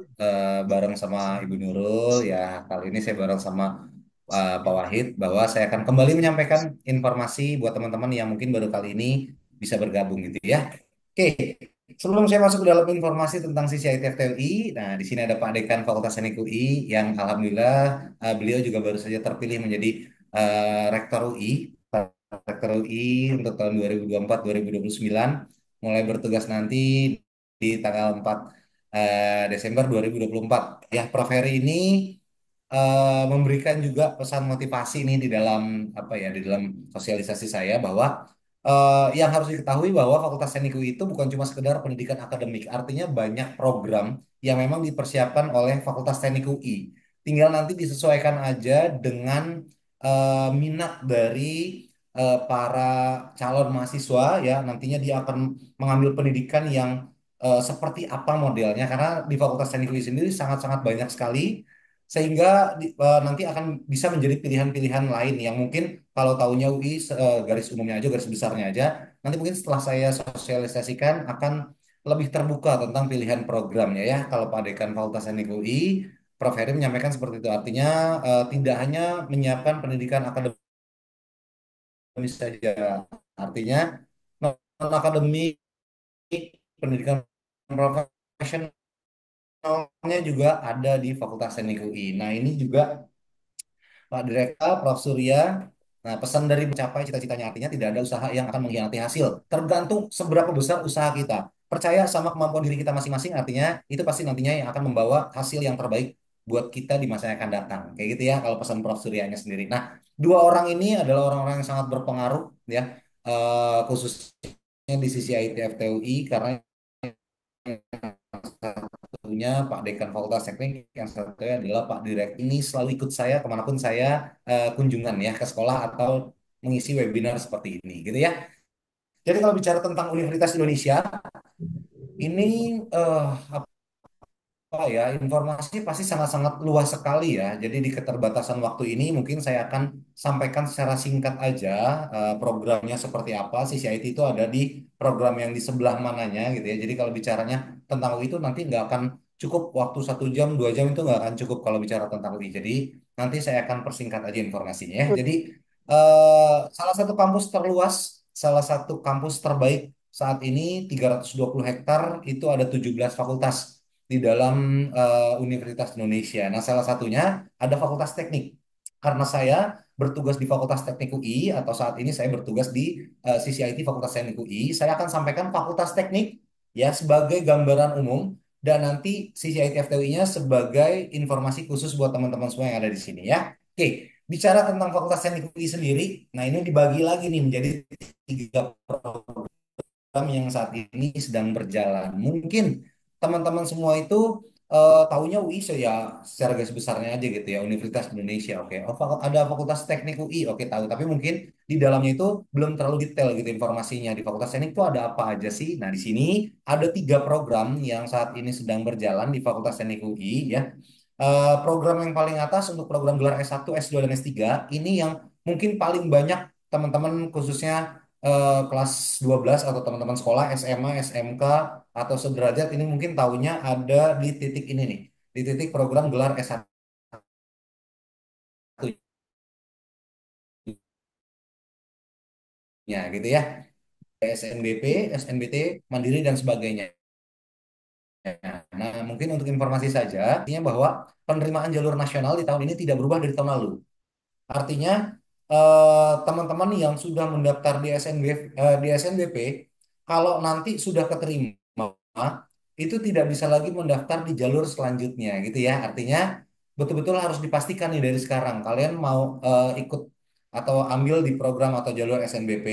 bareng sama Ibu Nurul ya kali ini saya bareng sama Pak Wahid bahwa saya akan kembali menyampaikan informasi buat teman-teman yang mungkin baru kali ini bisa bergabung gitu ya. Oke, sebelum saya masuk ke dalam informasi tentang CCIT FTUI, nah di sini ada Pak Dekan Fakultas Teknik UI yang alhamdulillah beliau juga baru saja terpilih menjadi Rektor UI Rektor UI untuk tahun 2024-2029, mulai bertugas nanti di tanggal 4 Desember 2024. Ya, Prof Heri ini memberikan juga pesan motivasi nih di dalam apa ya, di dalam sosialisasi saya bahwa yang harus diketahui bahwa Fakultas Teknik UI itu bukan cuma sekedar pendidikan akademik, artinya banyak program yang memang dipersiapkan oleh Fakultas Teknik UI. Tinggal nanti disesuaikan aja dengan minat dari para calon mahasiswa ya. Nantinya dia akan mengambil pendidikan yang seperti apa modelnya, karena di Fakultas Teknik UI sendiri sangat-sangat banyak sekali, sehingga nanti akan bisa menjadi pilihan-pilihan lain yang mungkin kalau tahunya UI garis umumnya aja, garis besarnya aja, nanti mungkin setelah saya sosialisasikan akan lebih terbuka tentang pilihan programnya ya. Kalau Pak Dekan Fakultas Teknik UI, Prof. Heri menyampaikan seperti itu. Artinya tidak hanya menyiapkan pendidikan akademis saja. Artinya non akademik, pendidikan profesionalnya juga ada di Fakultas Teknik UI. Nah, ini juga Pak Direktur, Prof. Surya. Nah, pesan dari mencapai cita-citanya artinya tidak ada usaha yang akan mengkhianati hasil. Tergantung seberapa besar usaha kita. Percaya sama kemampuan diri kita masing-masing, artinya itu pasti nantinya yang akan membawa hasil yang terbaik buat kita di masa yang akan datang. Kayak gitu ya kalau pesan Prof. Suryanya sendiri. Nah, dua orang ini adalah orang-orang yang sangat berpengaruh ya, khususnya di sisi ITF TUI, karena satunya Pak Dekan Fakultas Teknik, yang satunya adalah Pak Direk. Ini selalu ikut saya kemanapun saya kunjungan ya ke sekolah atau mengisi webinar seperti ini, gitu ya. Jadi kalau bicara tentang Universitas Indonesia, ini apa ya, informasi pasti sangat-sangat luas sekali ya. Jadi di keterbatasan waktu ini mungkin saya akan sampaikan secara singkat aja programnya seperti apa. CCIT itu ada di program yang di sebelah mananya gitu ya. Jadi kalau bicaranya tentang UI itu nanti nggak akan cukup waktu 1 jam, 2 jam itu nggak akan cukup kalau bicara tentang UI. Jadi nanti saya akan persingkat aja informasinya ya. Jadi salah satu kampus terluas, salah satu kampus terbaik saat ini 320 hektar, itu ada 17 fakultas di dalam Universitas Indonesia. Nah, salah satunya ada Fakultas Teknik. Karena saya bertugas di Fakultas Teknik UI, atau saat ini saya bertugas di CCIT Fakultas Teknik UI, saya akan sampaikan Fakultas Teknik ya sebagai gambaran umum, dan nanti CCIT FTUI-nya sebagai informasi khusus buat teman-teman semua yang ada di sini ya. Oke, bicara tentang Fakultas Teknik UI sendiri, nah ini dibagi lagi nih menjadi 3 yang saat ini sedang berjalan. Mungkin teman-teman semua itu tahunya UI ya secara garis besarnya aja gitu ya, Universitas Indonesia. Oke, oh, ada Fakultas Teknik UI, oke tahu. Tapi mungkin di dalamnya itu belum terlalu detail gitu informasinya. Di Fakultas Teknik itu ada apa aja sih? Nah, di sini ada 3 program yang saat ini sedang berjalan di Fakultas Teknik UI ya. Program yang paling atas untuk program gelar S1, S2, dan S3 ini yang mungkin paling banyak teman-teman khususnya kelas 12 atau teman-teman sekolah SMA, SMK atau sederajat ini mungkin tahunya ada di titik ini nih, di titik program gelar S1 nya gitu ya. SNBP, SNBT, Mandiri dan sebagainya. Nah, mungkin untuk informasi saja, artinya bahwa penerimaan jalur nasional di tahun ini tidak berubah dari tahun lalu. Artinya teman-teman yang sudah mendaftar di di SNBP, kalau nanti sudah keterima, itu tidak bisa lagi mendaftar di jalur selanjutnya, gitu ya. Artinya betul-betul harus dipastikan nih dari sekarang, kalian mau ikut atau ambil di program atau jalur SNBP,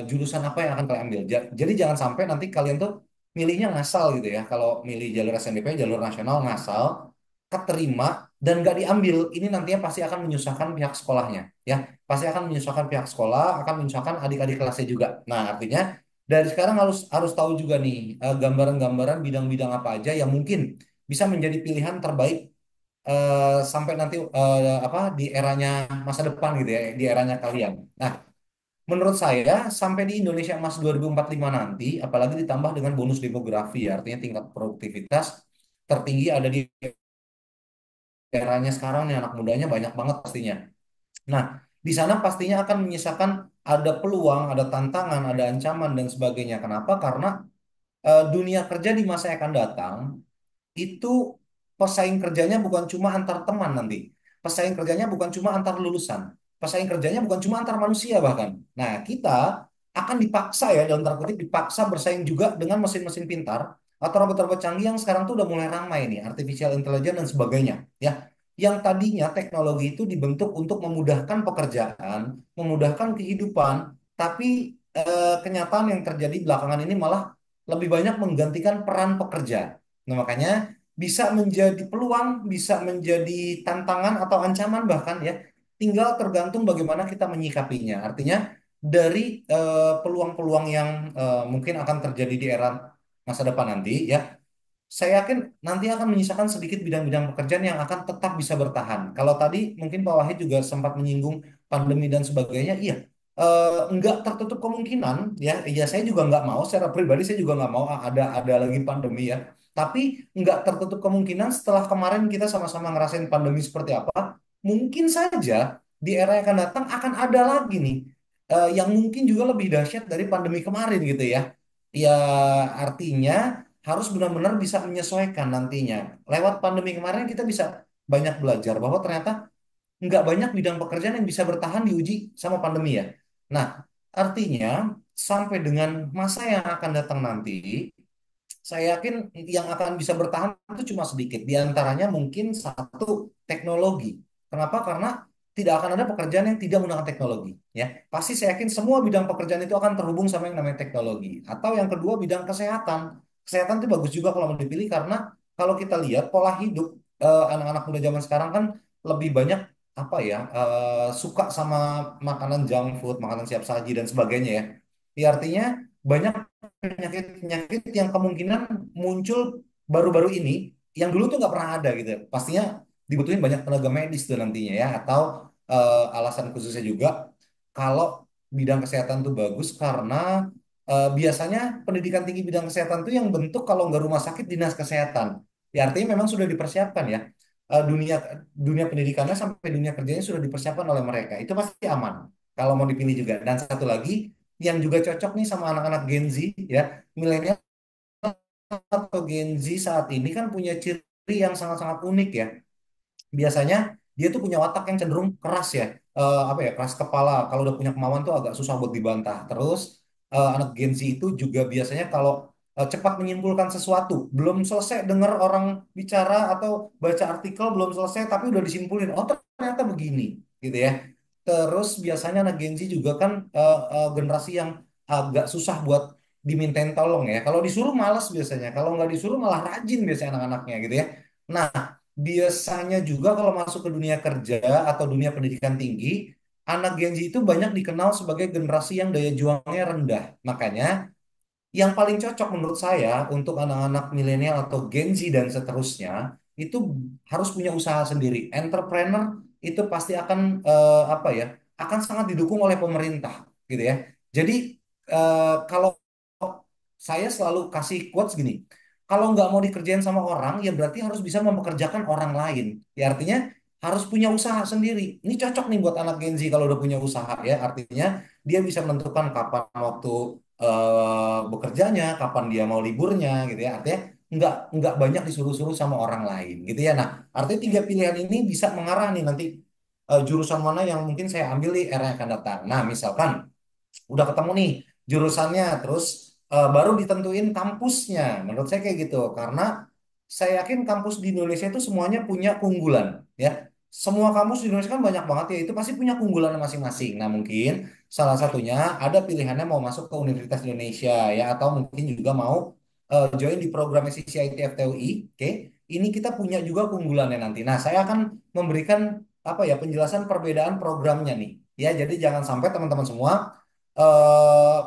jurusan apa yang akan kalian ambil. Jadi jangan sampai nanti kalian tuh milihnya ngasal gitu ya. Kalau milih jalur SNBP, jalur nasional ngasal, keterima dan nggak diambil, ini nantinya pasti akan menyusahkan pihak sekolahnya ya, pasti akan menyusahkan pihak sekolah, akan menyusahkan adik-adik kelasnya juga. Nah, artinya dari sekarang harus harus tahu juga nih gambaran-gambaran bidang-bidang apa aja yang mungkin bisa menjadi pilihan terbaik sampai nanti apa di eranya masa depan gitu ya, di eranya kalian. Nah, menurut saya sampai di Indonesia Emas 2045 nanti, apalagi ditambah dengan bonus demografi ya, artinya tingkat produktivitas tertinggi ada di eranya sekarang nih, anak mudanya banyak banget pastinya. Nah, di sana pastinya akan menyisakan ada peluang, ada tantangan, ada ancaman dan sebagainya. Kenapa? Karena dunia kerja di masa yang akan datang itu pesaing kerjanya bukan cuma antar teman nanti. Pesaing kerjanya bukan cuma antar lulusan, pesaing kerjanya bukan cuma antar manusia bahkan. Nah, kita akan dipaksa ya dalam tanda kutip dipaksa bersaing juga dengan mesin-mesin pintar atau robot-robot canggih yang sekarang tuh udah mulai ramai nih, artificial intelligence dan sebagainya, ya. Yang tadinya teknologi itu dibentuk untuk memudahkan pekerjaan, memudahkan kehidupan, tapi kenyataan yang terjadi belakangan ini malah lebih banyak menggantikan peran pekerja. Nah, makanya bisa menjadi peluang, bisa menjadi tantangan atau ancaman bahkan ya, tinggal tergantung bagaimana kita menyikapinya. Artinya dari peluang-peluang yang mungkin akan terjadi di era masa depan nanti ya, saya yakin nanti akan menyisakan sedikit bidang-bidang pekerjaan yang akan tetap bisa bertahan. Kalau tadi mungkin Pak Wahid juga sempat menyinggung pandemi dan sebagainya, iya, nggak tertutup kemungkinan ya. Ya saya juga nggak mau secara pribadi saya juga nggak mau ada lagi pandemi ya. Tapi nggak tertutup kemungkinan setelah kemarin kita sama-sama ngerasain pandemi seperti apa, mungkin saja di era yang akan datang akan ada lagi nih yang mungkin juga lebih dahsyat dari pandemi kemarin gitu ya. Ya artinya harus benar-benar bisa menyesuaikan nantinya. Lewat pandemi kemarin kita bisa banyak belajar bahwa ternyata nggak banyak bidang pekerjaan yang bisa bertahan diuji sama pandemi ya. Nah, artinya sampai dengan masa yang akan datang nanti, saya yakin yang akan bisa bertahan itu cuma sedikit. Di antaranya mungkin satu, teknologi. Kenapa? Karena tidak akan ada pekerjaan yang tidak menggunakan teknologi. Ya, pasti saya yakin semua bidang pekerjaan itu akan terhubung sama yang namanya teknologi. Atau yang kedua bidang kesehatan. Kesehatan itu bagus juga kalau mau dipilih karena kalau kita lihat pola hidup anak-anak muda zaman sekarang kan lebih banyak apa ya suka sama makanan junk food, makanan siap saji dan sebagainya ya. Ya artinya banyak penyakit-penyakit yang kemungkinan muncul baru-baru ini yang dulu tuh nggak pernah ada gitu. Pastinya dibutuhin banyak tenaga medis tuh nantinya ya. Atau alasan khususnya juga kalau bidang kesehatan tuh bagus karena biasanya pendidikan tinggi bidang kesehatan tuh yang bentuk kalau nggak rumah sakit dinas kesehatan. Ya artinya memang sudah dipersiapkan ya. Dunia dunia pendidikannya sampai dunia kerjanya sudah dipersiapkan oleh mereka. Itu pasti aman kalau mau dipilih juga. Dan satu lagi yang juga cocok nih sama anak-anak Gen Z ya, milenial atau Gen Z saat ini kan punya ciri yang sangat-sangat unik ya. Biasanya dia tuh punya watak yang cenderung keras ya. Apa ya, keras kepala. Kalau udah punya kemauan tuh agak susah buat dibantah. Terus anak Gen Z itu juga biasanya kalau cepat menyimpulkan sesuatu, belum selesai dengar orang bicara atau baca artikel belum selesai tapi udah disimpulin. Oh, ternyata begini, gitu ya. Terus biasanya anak Gen Z juga kan generasi yang agak susah buat dimintain tolong ya. Kalau disuruh malas biasanya, kalau nggak disuruh malah rajin biasanya anak-anaknya gitu ya. Nah, biasanya juga kalau masuk ke dunia kerja atau dunia pendidikan tinggi, anak Gen Z itu banyak dikenal sebagai generasi yang daya juangnya rendah. Makanya yang paling cocok menurut saya untuk anak-anak milenial atau Gen Z dan seterusnya itu harus punya usaha sendiri. Entrepreneur itu pasti akan apa ya? Akan sangat didukung oleh pemerintah, gitu ya. Jadi kalau saya selalu kasih quotes gini, kalau nggak mau dikerjain sama orang, ya berarti harus bisa mempekerjakan orang lain. Ya artinya harus punya usaha sendiri. Ini cocok nih buat anak Gen Z kalau udah punya usaha ya. Artinya dia bisa menentukan kapan waktu bekerjanya, kapan dia mau liburnya gitu ya. Artinya nggak banyak disuruh-suruh sama orang lain gitu ya. Nah, artinya tiga pilihan ini bisa mengarah nih nanti jurusan mana yang mungkin saya ambil di era yang akan datang. Nah, misalkan udah ketemu nih jurusannya, terus baru ditentuin kampusnya. Menurut saya kayak gitu, karena saya yakin kampus di Indonesia itu semuanya punya keunggulan, ya. Semua kampus di Indonesia kan banyak banget ya, itu pasti punya keunggulan masing-masing. Nah, mungkin salah satunya ada pilihannya mau masuk ke Universitas Indonesia ya, atau mungkin juga mau join di program SCCIT FTUI. Oke, ini kita punya juga keunggulannya nanti. Nah, saya akan memberikan apa ya penjelasan perbedaan programnya nih. Ya, jadi jangan sampai teman-teman semua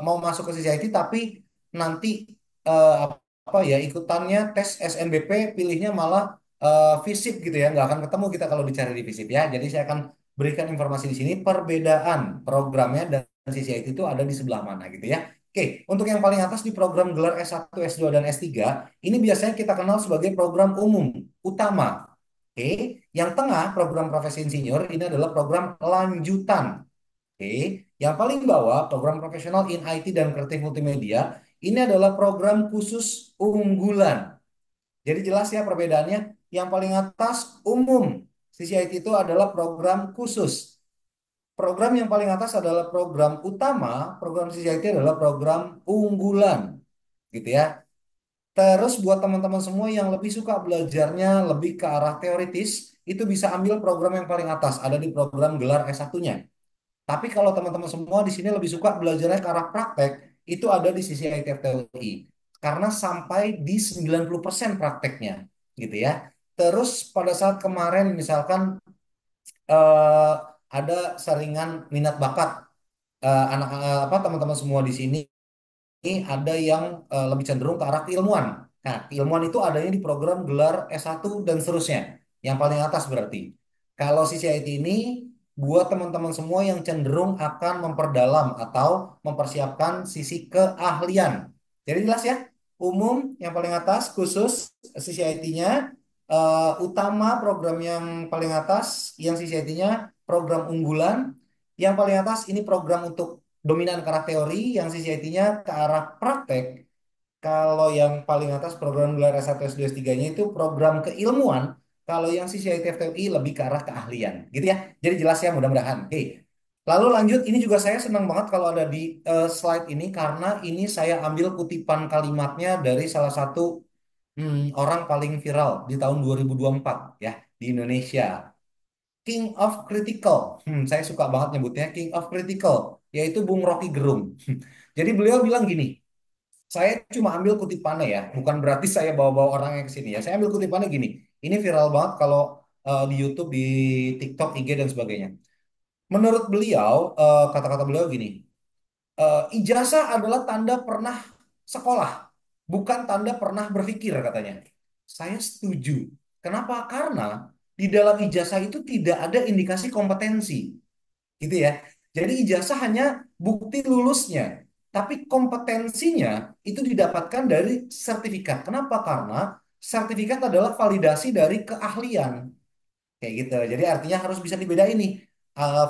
mau masuk ke CCIT tapi nanti apa ya ikutannya tes SNBP pilihnya malah FISIP gitu ya, nggak akan ketemu kita kalau dicari di FISIP ya. Jadi saya akan berikan informasi di sini perbedaan programnya dan CCIT itu ada di sebelah mana gitu ya. Oke, untuk yang paling atas di program gelar S1, S2, dan S3, ini biasanya kita kenal sebagai program umum utama. Oke, yang tengah program profesi insinyur ini adalah program lanjutan. Oke, yang paling bawah program profesional in IT dan kreatif multimedia ini adalah program khusus unggulan. Jadi jelas ya perbedaannya. Yang paling atas umum CCIT itu adalah program khusus. Program yang paling atas adalah program utama, program CCIT adalah program unggulan, gitu ya. Terus buat teman-teman semua yang lebih suka belajarnya lebih ke arah teoritis, itu bisa ambil program yang paling atas, ada di program gelar S1-nya. Tapi kalau teman-teman semua di sini lebih suka belajarnya ke arah praktek, itu ada di sisi ITF-TUI. Karena sampai di 90% prakteknya, gitu ya. Terus pada saat kemarin misalkan eh, ada saringan minat bakat anak apa teman-teman semua di sini ini ada yang lebih cenderung ke arah keilmuan. Nah, keilmuan itu adanya di program gelar S1 dan seterusnya. Yang paling atas berarti. Kalau CCIT ini buat teman-teman semua yang cenderung akan memperdalam atau mempersiapkan sisi keahlian. Jadi jelas ya, umum yang paling atas khusus CCIT-nya, utama program yang paling atas yang CCIT-nya program unggulan, yang paling atas ini program untuk dominan ke arah teori, yang CCIT-nya ke arah praktek. Kalau yang paling atas program gelar S1 S2 S3-nya itu program keilmuan. Kalau yang CCIT FTI lebih ke arah keahlian. Gitu ya. Jadi jelas ya mudah-mudahan. Oke. Lalu lanjut, ini juga saya senang banget kalau ada di slide ini karena ini saya ambil kutipan kalimatnya dari salah satu orang paling viral di tahun 2024 ya di Indonesia. King of Critical. Saya suka banget nyebutnya King of Critical, yaitu Bung Rocky Gerung. Jadi beliau bilang gini, saya cuma ambil kutipannya ya, bukan berarti saya bawa-bawa orangnya ke sini ya. Saya ambil kutipannya gini, ini viral banget kalau di YouTube, di TikTok, IG dan sebagainya. Menurut beliau, kata-kata beliau gini, ijazah adalah tanda pernah sekolah, bukan tanda pernah berpikir katanya. Saya setuju. Kenapa? Karena di dalam ijazah itu tidak ada indikasi kompetensi, gitu ya. Jadi ijazah hanya bukti lulusnya, tapi kompetensinya itu didapatkan dari sertifikat. Kenapa? Karena sertifikat adalah validasi dari keahlian. Kayak gitu. Jadi artinya harus bisa dibedain nih.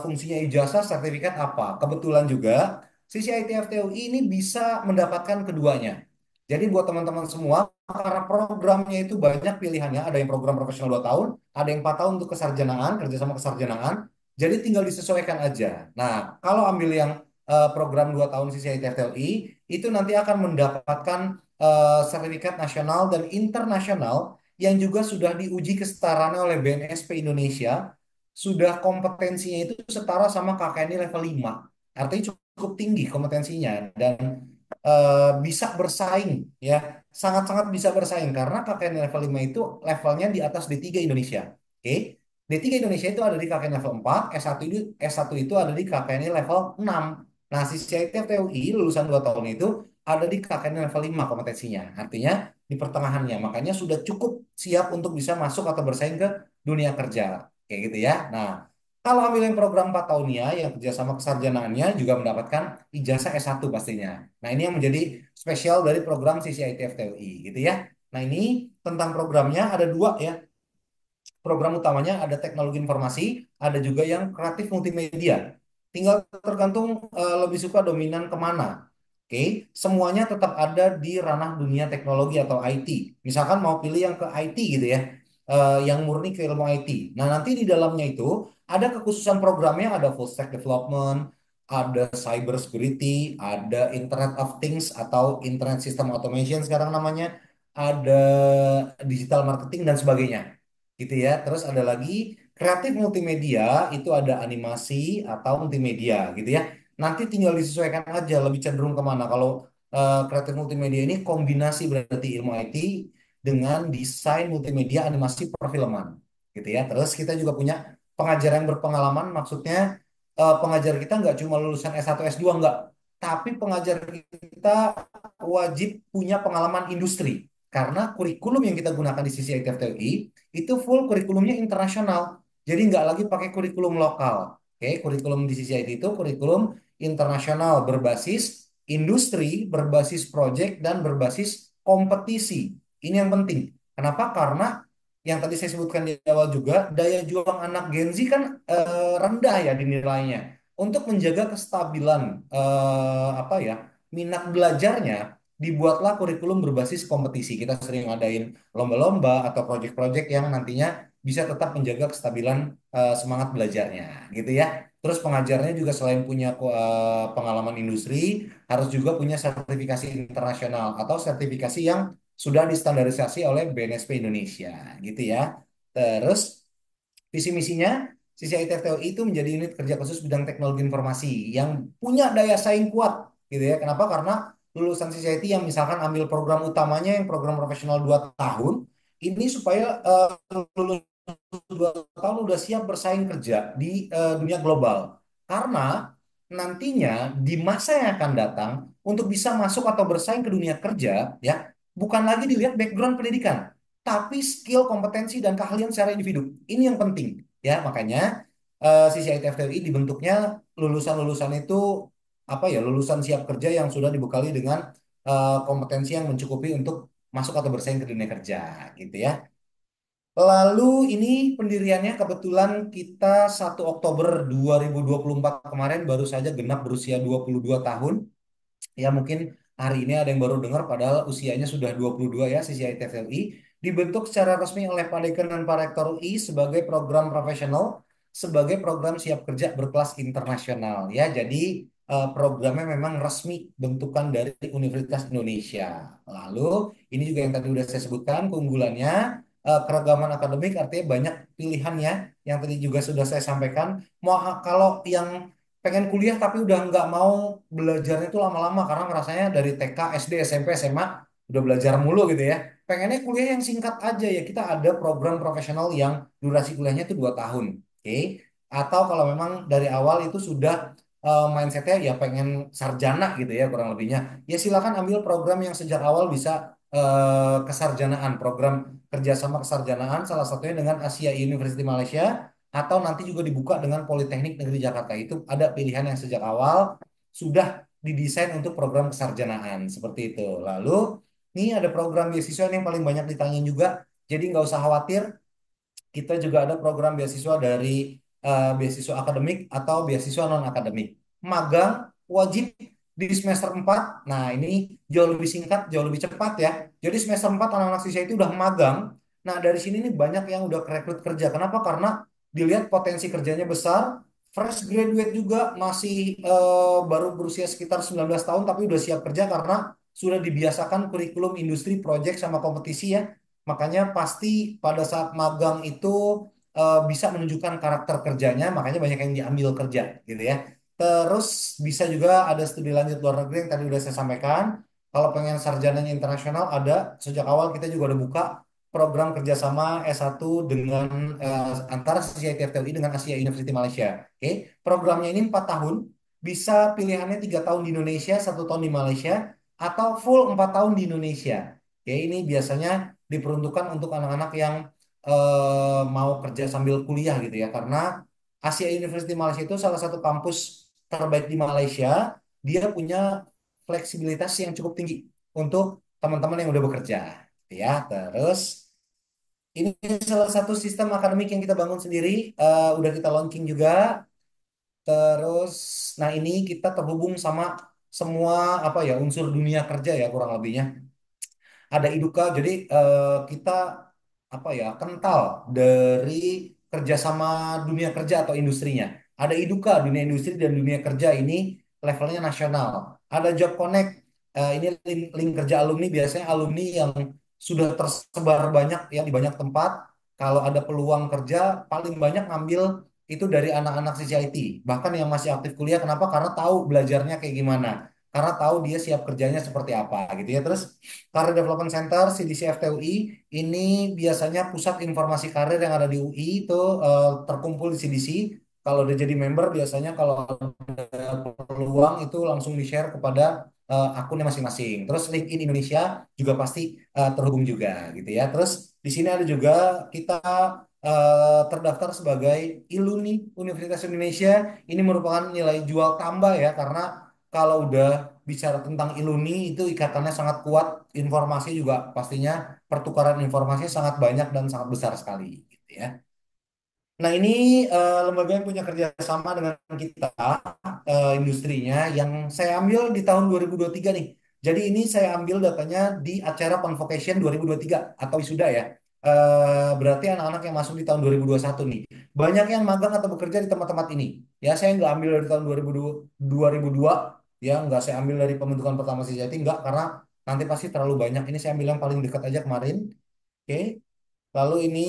Fungsinya ijazah, sertifikat apa. Kebetulan juga CCIT-FTUI ini bisa mendapatkan keduanya. Jadi buat teman-teman semua, karena programnya itu banyak pilihannya. Ada yang program profesional 2 tahun, ada yang 4 tahun untuk kesarjanaan, kerjasama kesarjanaan. Jadi tinggal disesuaikan aja. Nah, kalau ambil yang program 2 tahun CCIT-FTUI, itu nanti akan mendapatkan sertifikat nasional dan internasional yang juga sudah diuji kesetaraannya oleh BNSP Indonesia, sudah kompetensinya itu setara sama KKNI level 5. Artinya cukup tinggi kompetensinya dan bisa bersaing ya, sangat-sangat bisa bersaing karena KKNI level 5 itu levelnya di atas D3 Indonesia. Oke. D3 Indonesia itu ada di KKNI level 4, S1 itu ada di KKNI level 6. Nah, si TUI lulusan 2 tahun itu ada di KKNI level 5 kompetensinya. Artinya di pertengahannya. Makanya sudah cukup siap untuk bisa masuk atau bersaing ke dunia kerja. Kayak gitu ya. Nah, kalau ambil yang program 4 tahunnya, yang kerjasama kesarjanaannya juga mendapatkan ijazah S1 pastinya. Nah, ini yang menjadi spesial dari program CCIT-FTUI gitu ya. Nah, ini tentang programnya ada dua ya. Program utamanya ada teknologi informasi, ada juga yang kreatif multimedia. Tinggal tergantung lebih suka dominan kemana. Oke, semuanya tetap ada di ranah dunia teknologi atau IT. Misalkan mau pilih yang ke IT gitu ya, yang murni ke ilmu IT. Nah, nanti di dalamnya itu ada kekhususan programnya, ada full stack development, ada cyber security, ada Internet of Things atau Internet System Automation sekarang namanya, ada digital marketing dan sebagainya gitu ya. Terus ada lagi kreatif multimedia, itu ada animasi atau multimedia gitu ya. Nanti tinggal disesuaikan aja lebih cenderung kemana. Kalau kreatif multimedia ini kombinasi berarti ilmu IT dengan desain multimedia animasi perfilman gitu ya. Terus kita juga punya pengajar yang berpengalaman, maksudnya pengajar kita nggak cuma lulusan S1 S2 nggak, tapi pengajar kita wajib punya pengalaman industri. Karena kurikulum yang kita gunakan di sisi ITF-TUI itu full kurikulumnya internasional. Jadi nggak lagi pakai kurikulum lokal. Oke, kurikulum di sisi IT itu kurikulum internasional berbasis industri, berbasis project, dan berbasis kompetisi. Ini yang penting. Kenapa? Karena yang tadi saya sebutkan di awal juga, daya juang anak Gen Z kan rendah ya dinilainya. Untuk menjaga kestabilan apa ya minat belajarnya, dibuatlah kurikulum berbasis kompetisi. Kita sering ngadain lomba-lomba atau proyek-proyek yang nantinya bisa tetap menjaga kestabilan semangat belajarnya, gitu ya. Terus pengajarnya juga selain punya pengalaman industri, harus juga punya sertifikasi internasional atau sertifikasi yang sudah distandarisasi oleh BNSP Indonesia, gitu ya. Terus visi misinya, CCI TFTOI itu menjadi unit kerja khusus bidang teknologi informasi yang punya daya saing kuat, gitu ya. Kenapa? Karena lulusan CCIT yang misalkan ambil program utamanya yang program profesional 2 tahun, ini supaya lulus 2 tahun udah siap bersaing kerja di dunia global. Karena nantinya di masa yang akan datang untuk bisa masuk atau bersaing ke dunia kerja, ya, bukan lagi dilihat background pendidikan, tapi skill, kompetensi dan keahlian secara individu. Ini yang penting, ya. Makanya CCI TFTI dibentuknya lulusan-lulusan itu apa ya, lulusan siap kerja yang sudah dibekali dengan kompetensi yang mencukupi untuk masuk atau bersaing ke dunia kerja, gitu ya. Lalu ini pendiriannya kebetulan kita 1 Oktober 2024 kemarin baru saja genap berusia 22 tahun. Ya mungkin hari ini ada yang baru dengar padahal usianya sudah 22 ya, CCI TVRI dibentuk secara resmi oleh Pak Dekan dan Pak Rektor UI sebagai program profesional, sebagai program siap kerja berkelas internasional ya. Jadi programnya memang resmi bentukan dari Universitas Indonesia. Lalu ini juga yang tadi sudah saya sebutkan keunggulannya, keragaman akademik artinya banyak pilihannya yang tadi juga sudah saya sampaikan. Mau kalau yang pengen kuliah tapi udah nggak mau belajarnya itu lama-lama karena ngerasanya dari TK, SD, SMP, SMA udah belajar mulu gitu ya. Pengennya kuliah yang singkat aja ya. Kita ada program profesional yang durasi kuliahnya itu 2 tahun. Oke. Atau kalau memang dari awal itu sudah mindsetnya ya pengen sarjana gitu ya kurang lebihnya. Ya silakan ambil program yang sejak awal bisa kesarjanaan, program kerjasama kesarjanaan salah satunya dengan Asia University Malaysia atau nanti juga dibuka dengan Politeknik Negeri Jakarta. Itu ada pilihan yang sejak awal sudah didesain untuk program kesarjanaan seperti itu. Lalu ini ada program beasiswa yang paling banyak ditanyain juga. Jadi nggak usah khawatir, kita juga ada program beasiswa dari beasiswa akademik atau beasiswa non akademik. Magang wajib di semester 4. Nah, ini jauh lebih singkat, jauh lebih cepat ya. Jadi semester 4 anak-anak siswa itu udah magang. Nah, dari sini nih banyak yang udah kerekrut kerja. Kenapa? Karena dilihat potensi kerjanya besar. Fresh graduate juga masih baru berusia sekitar 19 tahun tapi udah siap kerja karena sudah dibiasakan kurikulum industri, project sama kompetisi ya. Makanya pasti pada saat magang itu bisa menunjukkan karakter kerjanya, makanya banyak yang diambil kerja gitu ya. Terus bisa juga ada studi lanjut luar negeri yang tadi udah saya sampaikan. Kalau pengen sarjananya internasional ada, sejak awal kita juga udah buka program kerjasama S1 dengan antara CCI TFTUI dengan Asia University Malaysia. Oke, programnya ini 4 tahun, bisa pilihannya 3 tahun di Indonesia, 1 tahun di Malaysia, atau full 4 tahun di Indonesia. Oke, ini biasanya diperuntukkan untuk anak-anak yang mau kerja sambil kuliah gitu ya, karena Asia University Malaysia itu salah satu kampus terbaik di Malaysia. Dia punya fleksibilitas yang cukup tinggi untuk teman-teman yang udah bekerja, gitu ya. Terus ini salah satu sistem akademik yang kita bangun sendiri, udah kita launching juga. Terus, nah ini kita terhubung sama semua apa ya unsur dunia kerja ya kurang lebihnya ada Iduka. Jadi kita apa ya kental dari kerjasama dunia kerja atau industrinya. Ada Iduka dunia industri dan dunia kerja ini levelnya nasional. Ada Job Connect, ini link kerja alumni, biasanya alumni yang sudah tersebar banyak ya di banyak tempat. Kalau ada peluang kerja paling banyak ngambil itu dari anak-anak CCIT. Bahkan yang masih aktif kuliah, kenapa? Karena tahu belajarnya kayak gimana, karena tahu dia siap kerjanya seperti apa gitu ya. Terus Career Development Center CDC FTUI ini biasanya pusat informasi karir yang ada di UI itu terkumpul di CDC. Kalau udah jadi member biasanya kalau ada peluang itu langsung di-share kepada akunnya masing-masing. Terus LinkedIn Indonesia juga pasti terhubung juga gitu ya. Terus di sini ada juga kita terdaftar sebagai ILUNI Universitas Indonesia. Ini merupakan nilai jual tambah ya karena kalau udah bicara tentang iluni itu ikatannya sangat kuat, informasi juga pastinya pertukaran informasi sangat banyak dan sangat besar sekali gitu ya. Nah ini lembaga yang punya kerjasama dengan kita, industrinya yang saya ambil di tahun 2023 nih. Jadi ini saya ambil datanya di acara Convocation 2023 atau wisuda ya. berarti anak-anak yang masuk di tahun 2021 nih, banyak yang magang atau bekerja di tempat-tempat ini. Ya, saya nggak ambil dari tahun 2002, ya nggak saya ambil dari pembentukan pertama Sejati, nggak, karena nanti pasti terlalu banyak. Ini saya ambil yang paling dekat aja kemarin. Oke. Lalu ini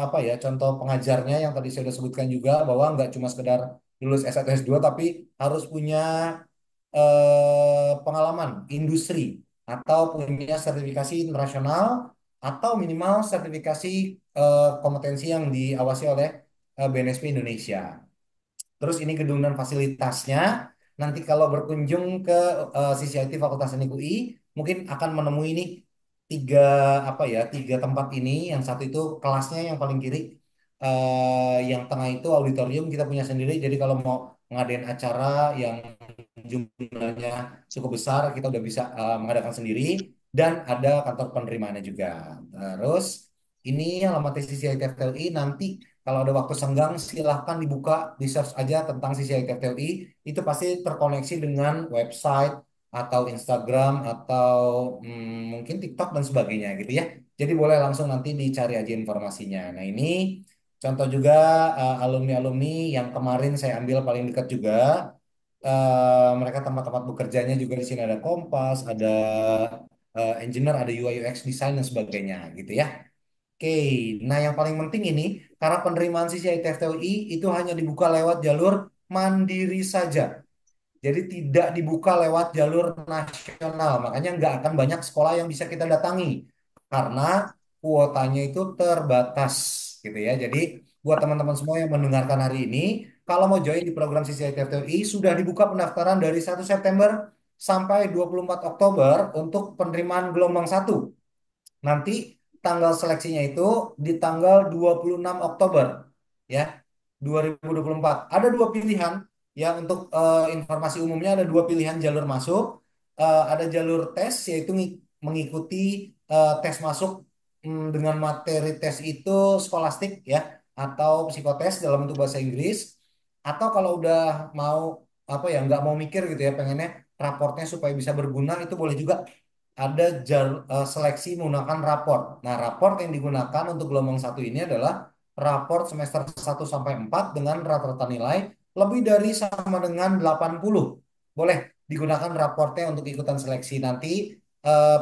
apa ya, contoh pengajarnya yang tadi saya sudah sebutkan juga, bahwa nggak cuma sekedar lulus S1 S2 tapi harus punya pengalaman industri atau punya sertifikasi internasional atau minimal sertifikasi kompetensi yang diawasi oleh BNSP Indonesia. Terus ini gedung dan fasilitasnya. Nanti kalau berkunjung ke CCIT Fakultas Teknik UI, mungkin akan menemui ini tiga apa ya, tiga tempat ini. Yang satu itu kelasnya yang paling kiri, yang tengah itu auditorium kita punya sendiri. Jadi kalau mau ngadain acara yang jumlahnya cukup besar, kita udah bisa mengadakan sendiri. Dan ada kantor penerimaannya juga. Terus ini alamat CCIT FTUI. Nanti kalau ada waktu senggang, silahkan dibuka, di search aja tentang CCIT FTUI. Itu pasti terkoneksi dengan website atau Instagram atau mungkin TikTok dan sebagainya gitu ya. Jadi boleh langsung nanti dicari aja informasinya. Nah ini contoh juga alumni-alumni yang kemarin saya ambil paling dekat juga. Mereka tempat-tempat bekerjanya juga di sini ada Kompas, ada engineer, ada UI UX design dan sebagainya gitu ya. Oke, nah yang paling penting ini, karena penerimaan sisi ITFTUI itu hanya dibuka lewat jalur mandiri saja. Jadi tidak dibuka lewat jalur nasional. Makanya nggak akan banyak sekolah yang bisa kita datangi. Karena kuotanya itu terbatas gitu ya. Jadi buat teman-teman semua yang mendengarkan hari ini, kalau mau join di program CCITFTUI, sudah dibuka pendaftaran dari 1 September sampai 24 Oktober untuk penerimaan gelombang 1. Nanti tanggal seleksinya itu di tanggal 26 Oktober ya 2024. Ada dua pilihan ya untuk informasi umumnya, ada dua pilihan jalur masuk. Ada jalur tes yaitu mengikuti tes masuk dengan materi tes itu skolastik ya atau psikotes dalam bentuk bahasa Inggris. Atau kalau udah mau apa ya, nggak mau mikir gitu ya, pengennya raportnya supaya bisa berguna, itu boleh juga ada seleksi menggunakan raport. Nah, raport yang digunakan untuk gelombang 1 ini adalah raport semester 1 sampai 4 dengan rata-rata nilai lebih dari sama dengan 80. Boleh digunakan raportnya untuk ikutan seleksi. Nanti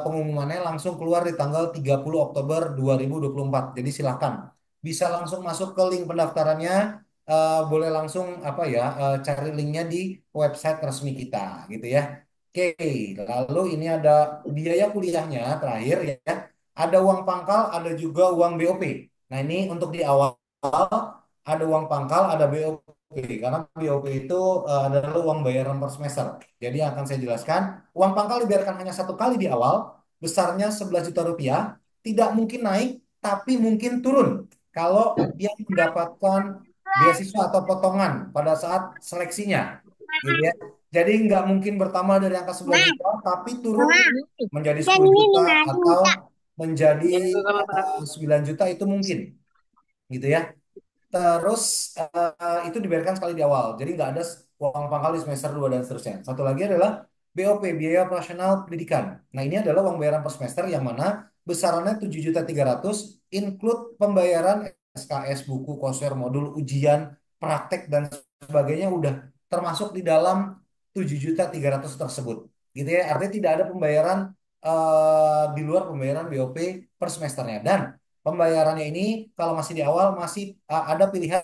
pengumumannya langsung keluar di tanggal 30 Oktober 2024. Jadi silahkan bisa langsung masuk ke link pendaftarannya. Boleh langsung apa ya, cari linknya di website resmi kita gitu ya. Oke, lalu ini ada biaya kuliahnya terakhir ya. Ada uang pangkal, ada juga uang BOP. Nah, ini untuk di awal ada uang pangkal, ada BOP. Karena BOP itu adalah uang bayaran per semester. Jadi yang akan saya jelaskan, uang pangkal dibayarkan hanya 1 kali di awal, besarnya 11 juta rupiah. Tidak mungkin naik, tapi mungkin turun. Kalau dia mendapatkan beasiswa atau potongan pada saat seleksinya. Gitu ya. Jadi nggak mungkin bertambah dari angka 11 juta, tapi turun menjadi 10 juta atau menjadi 9 juta itu mungkin, gitu ya. Terus itu dibayarkan sekali di awal. Jadi nggak ada uang pangkal di semester 2 dan seterusnya. Satu lagi adalah BOP, biaya operasional pendidikan. Nah, ini adalah uang bayaran per semester yang mana besarannya 7.300.000, include pembayaran SKS, buku, konser, modul, ujian, praktek dan sebagainya udah termasuk di dalam 7.300.000 tersebut. Gitu ya. Artinya tidak ada pembayaran di luar pembayaran BOP per semesternya. Dan pembayarannya ini kalau masih di awal masih ada pilihan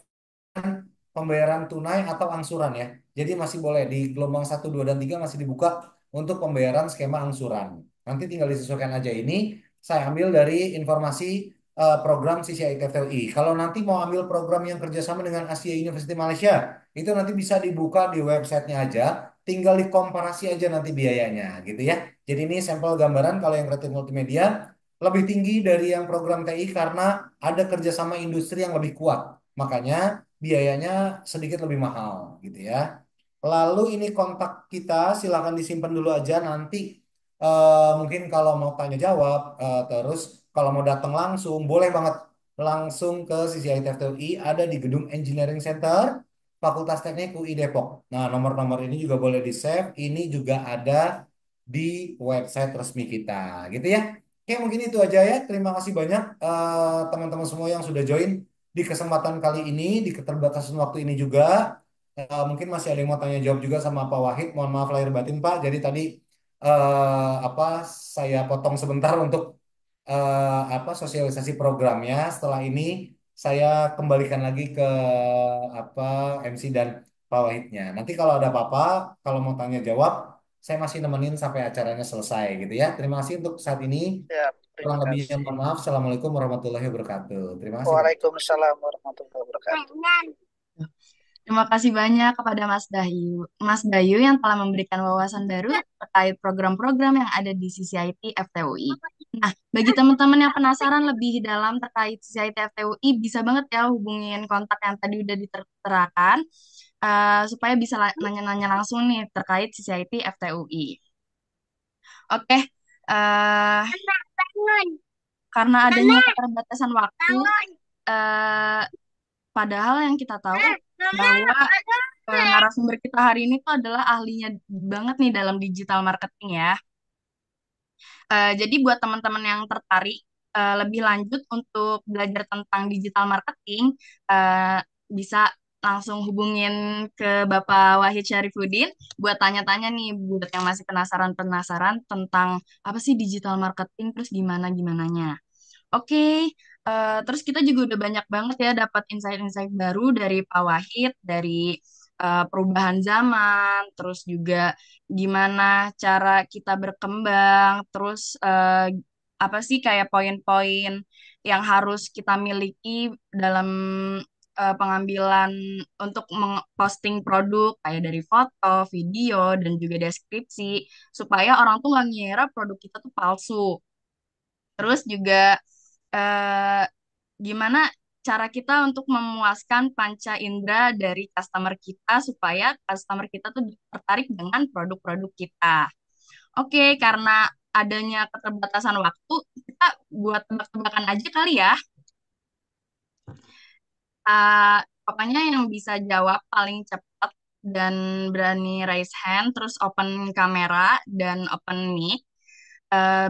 pembayaran tunai atau angsuran ya. Jadi masih boleh di gelombang 1, 2, dan 3 masih dibuka untuk pembayaran skema angsuran. Nanti tinggal disesuaikan aja. Ini saya ambil dari informasi program CCI TFTUI. Kalau nanti mau ambil program yang kerjasama dengan Asia University Malaysia, itu nanti bisa dibuka di websitenya aja. Tinggal dikomparasi aja nanti biayanya gitu ya. Jadi ini sampel gambaran kalau yang kreatif multimedia lebih tinggi dari yang program TI karena ada kerjasama industri yang lebih kuat. Makanya biayanya sedikit lebih mahal gitu ya. Lalu ini kontak kita silakan disimpan dulu aja, nanti mungkin kalau mau tanya jawab, terus kalau mau datang langsung boleh banget langsung ke CCI TFTUI, ada di Gedung Engineering Center Fakultas Teknik UI Depok. Nah, nomor-nomor ini juga boleh di-save. Ini juga ada di website resmi kita gitu ya. Oke, mungkin itu aja ya. Terima kasih banyak teman-teman semua yang sudah join di kesempatan kali ini, di keterbatasan waktu ini juga. Mungkin masih ada yang mau tanya jawab juga sama Pak Wahid. Mohon maaf lahir batin Pak. Jadi tadi apa saya potong sebentar untuk apa sosialisasi programnya. Setelah ini saya kembalikan lagi ke apa MC dan Pak Wahidnya. Nanti kalau ada apa-apa, kalau mau tanya jawab, saya masih nemenin sampai acaranya selesai gitu ya. Terima kasih untuk saat ini. Ya, Kurang terima lebihnya kasih. mohon maaf. Assalamualaikum warahmatullahi wabarakatuh. Terima kasih Pak. Waalaikumsalam warahmatullahi wabarakatuh. Terima kasih banyak kepada Mas Bayu yang telah memberikan wawasan baru terkait program-program yang ada di CCIT FTUI. Nah, bagi teman-teman yang penasaran lebih dalam terkait CCIT FTUI, bisa banget ya hubungin kontak yang tadi udah diterakan, supaya bisa nanya-nanya langsung nih terkait CCIT FTUI. Oke, eh, karena adanya keterbatasan waktu, eh, padahal yang kita tahu bahwa narasumber kita hari ini tuh adalah ahlinya banget nih dalam digital marketing ya. Jadi buat teman-teman yang tertarik lebih lanjut untuk belajar tentang digital marketing, bisa langsung hubungin ke Bapak Wahid Syarifuddin buat tanya-tanya nih buat yang masih penasaran-penasaran tentang apa sih digital marketing terus gimana-gimananya. Oke, terus kita juga udah banyak banget ya dapat insight-insight baru dari Pak Wahid, dari perubahan zaman, terus juga gimana cara kita berkembang, terus apa sih kayak poin-poin yang harus kita miliki dalam pengambilan untuk posting produk kayak dari foto, video, dan juga deskripsi, supaya orang tuh nggak ngira produk kita tuh palsu. Terus juga eh, gimana cara kita untuk memuaskan panca indera dari customer kita supaya customer kita tuh tertarik dengan produk-produk kita. Oke, karena adanya keterbatasan waktu, kita buat tebak-tebakan aja kali ya. Pokoknya yang bisa jawab paling cepat dan berani raise hand, terus open kamera dan open mic,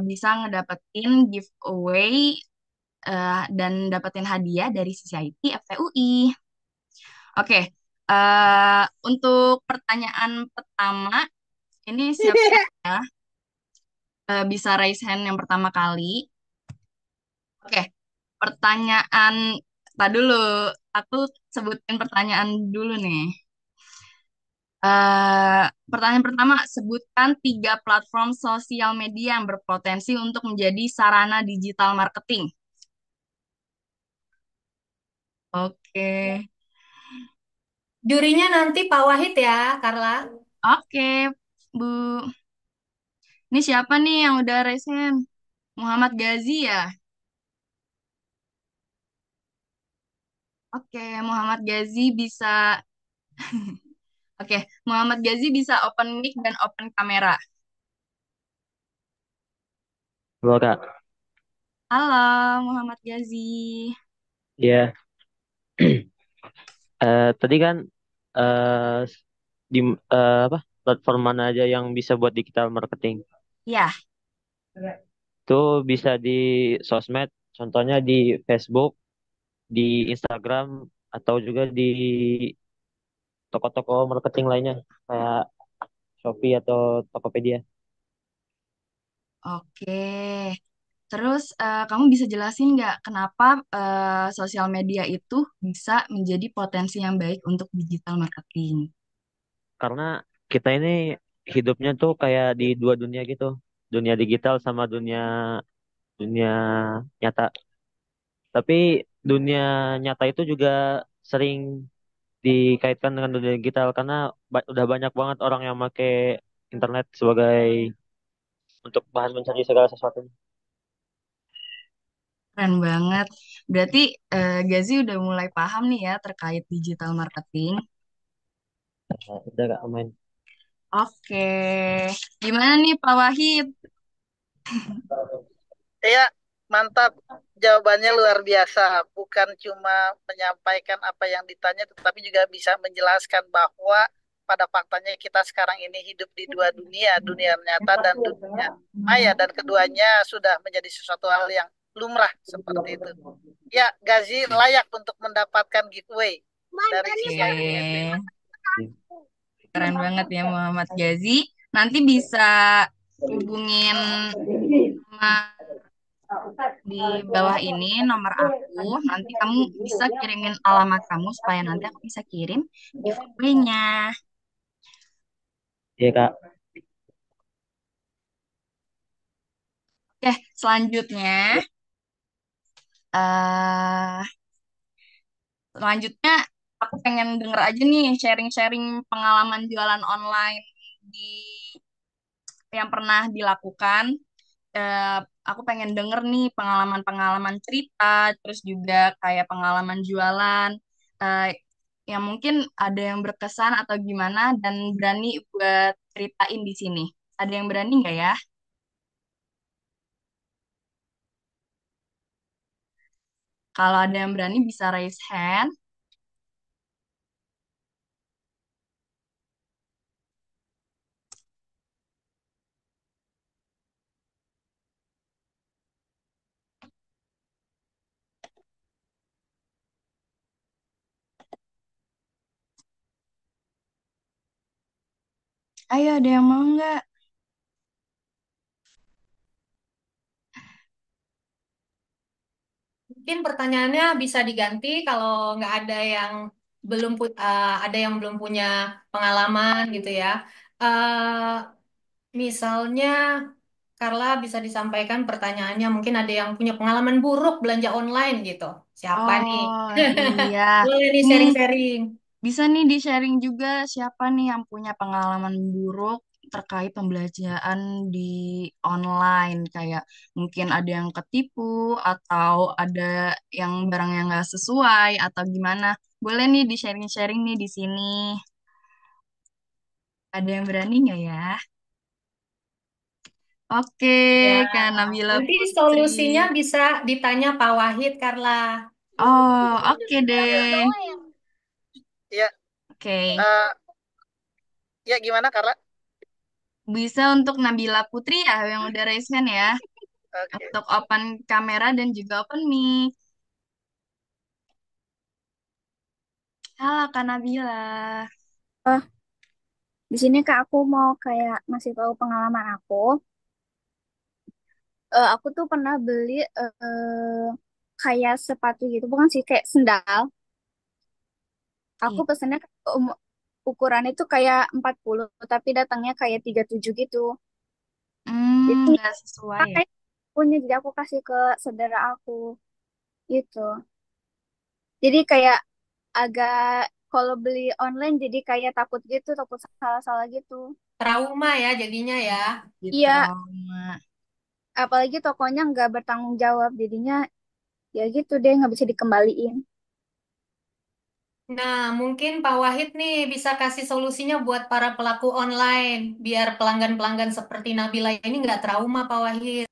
bisa ngedapetin giveaway dan dapetin hadiah dari CCIT FTUI. Oke, untuk pertanyaan pertama, ini siapa ya bisa raise hand yang pertama kali? Oke, pertanyaan, tak dulu, aku sebutin pertanyaan dulu nih. Pertanyaan pertama, sebutkan 3 platform sosial media yang berpotensi untuk menjadi sarana digital marketing. Oke, Jurinya nanti Pak Wahid ya, Carla. oke, Bu. Ini siapa nih yang udah raise hand? Muhammad Gazi ya? Oke, Muhammad Gazi bisa. Oke, Muhammad Gazi bisa open mic dan open kamera. Halo Kak, Halo, Muhammad Gazi. ya tadi kan eh di apa platform mana aja yang bisa buat digital marketing? Ya, Itu bisa di sosmed, contohnya di Facebook, di Instagram, atau juga di toko-toko marketing lainnya kayak Shopee atau Tokopedia. oke. Terus kamu bisa jelasin nggak kenapa sosial media itu bisa menjadi potensi yang baik untuk digital marketing? Karena kita ini hidupnya tuh kayak di dua dunia gitu, dunia digital sama dunia dunia nyata. Tapi dunia nyata itu juga sering dikaitkan dengan dunia digital karena udah banyak banget orang yang pakai internet sebagai untuk bahan mencari segala sesuatu. Keren banget. Berarti Gazi udah mulai paham nih ya terkait digital marketing. Nah, udah gak main. Oke. Gimana nih Pak Wahid? Ya, mantap. Jawabannya luar biasa. Bukan cuma menyampaikan apa yang ditanya, tetapi juga bisa menjelaskan bahwa pada faktanya kita sekarang ini hidup di dua dunia, dunia nyata dan dunia maya, dan keduanya sudah menjadi sesuatu hal yang lumrah seperti itu. Ya, Gazi layak untuk mendapatkan giveaway dari sisi IT. Oke, keren banget ya Muhammad Gazi. Nanti bisa hubungin sama di bawah ini nomor aku. Nanti kamu bisa kirimin alamat kamu supaya nanti aku bisa kirim giveaway-nya. Iya Kak. Oke, selanjutnya eh selanjutnya aku pengen denger aja nih sharing-sharing pengalaman jualan online di yang pernah dilakukan. Eh, aku pengen denger nih pengalaman-pengalaman cerita, terus juga kayak pengalaman jualan, eh, yang mungkin ada yang berkesan atau gimana dan berani buat ceritain di sini. Ada yang berani nggak ya? Kalau ada yang berani bisa raise hand. Ayo, ada yang mau nggak? Mungkin pertanyaannya bisa diganti kalau nggak ada yang ada yang belum punya pengalaman gitu ya. Misalnya Carla bisa disampaikan pertanyaannya, mungkin ada yang punya pengalaman buruk belanja online gitu. Siapa nih? Oh iya, Boleh nih nih sharing-sharing. bisa nih di-sharing juga siapa nih yang punya pengalaman buruk terkait pembelanjaan di online. Kayak mungkin ada yang ketipu atau ada yang barang yang nggak sesuai atau gimana. Boleh nih di-sharing-sharing nih di sini. Ada yang berani nggak ya? Oke, Ya, Kak Nabila nanti Putri. solusinya bisa ditanya Pak Wahid, Carla. Oh, oke deh. Ya, ya, Oke. eh, ya gimana Karla? Bisa untuk Nabila Putri ya yang udah raise hand ya. Oke. Untuk open kamera dan juga open mic. Halo Kak Nabila. Oh, di sini Kak aku mau kayak ngasih tahu pengalaman aku. Aku tuh pernah beli kayak sepatu gitu, bukan sih kayak sendal. Aku Iya. pesennya ukurannya tuh kayak 40, tapi datangnya kayak 37 gitu. Jadi Nggak sesuai ya. pakai punya, jadi aku kasih ke saudara aku gitu. Jadi kayak agak kalau beli online jadi kayak takut gitu, takut salah-salah gitu. Trauma ya jadinya ya. Di Iya, trauma. apalagi tokonya nggak bertanggung jawab, jadinya ya gitu deh nggak bisa dikembaliin. Nah, mungkin Pak Wahid nih bisa kasih solusinya buat para pelaku online, biar pelanggan-pelanggan seperti Nabila ini nggak trauma, Pak Wahid.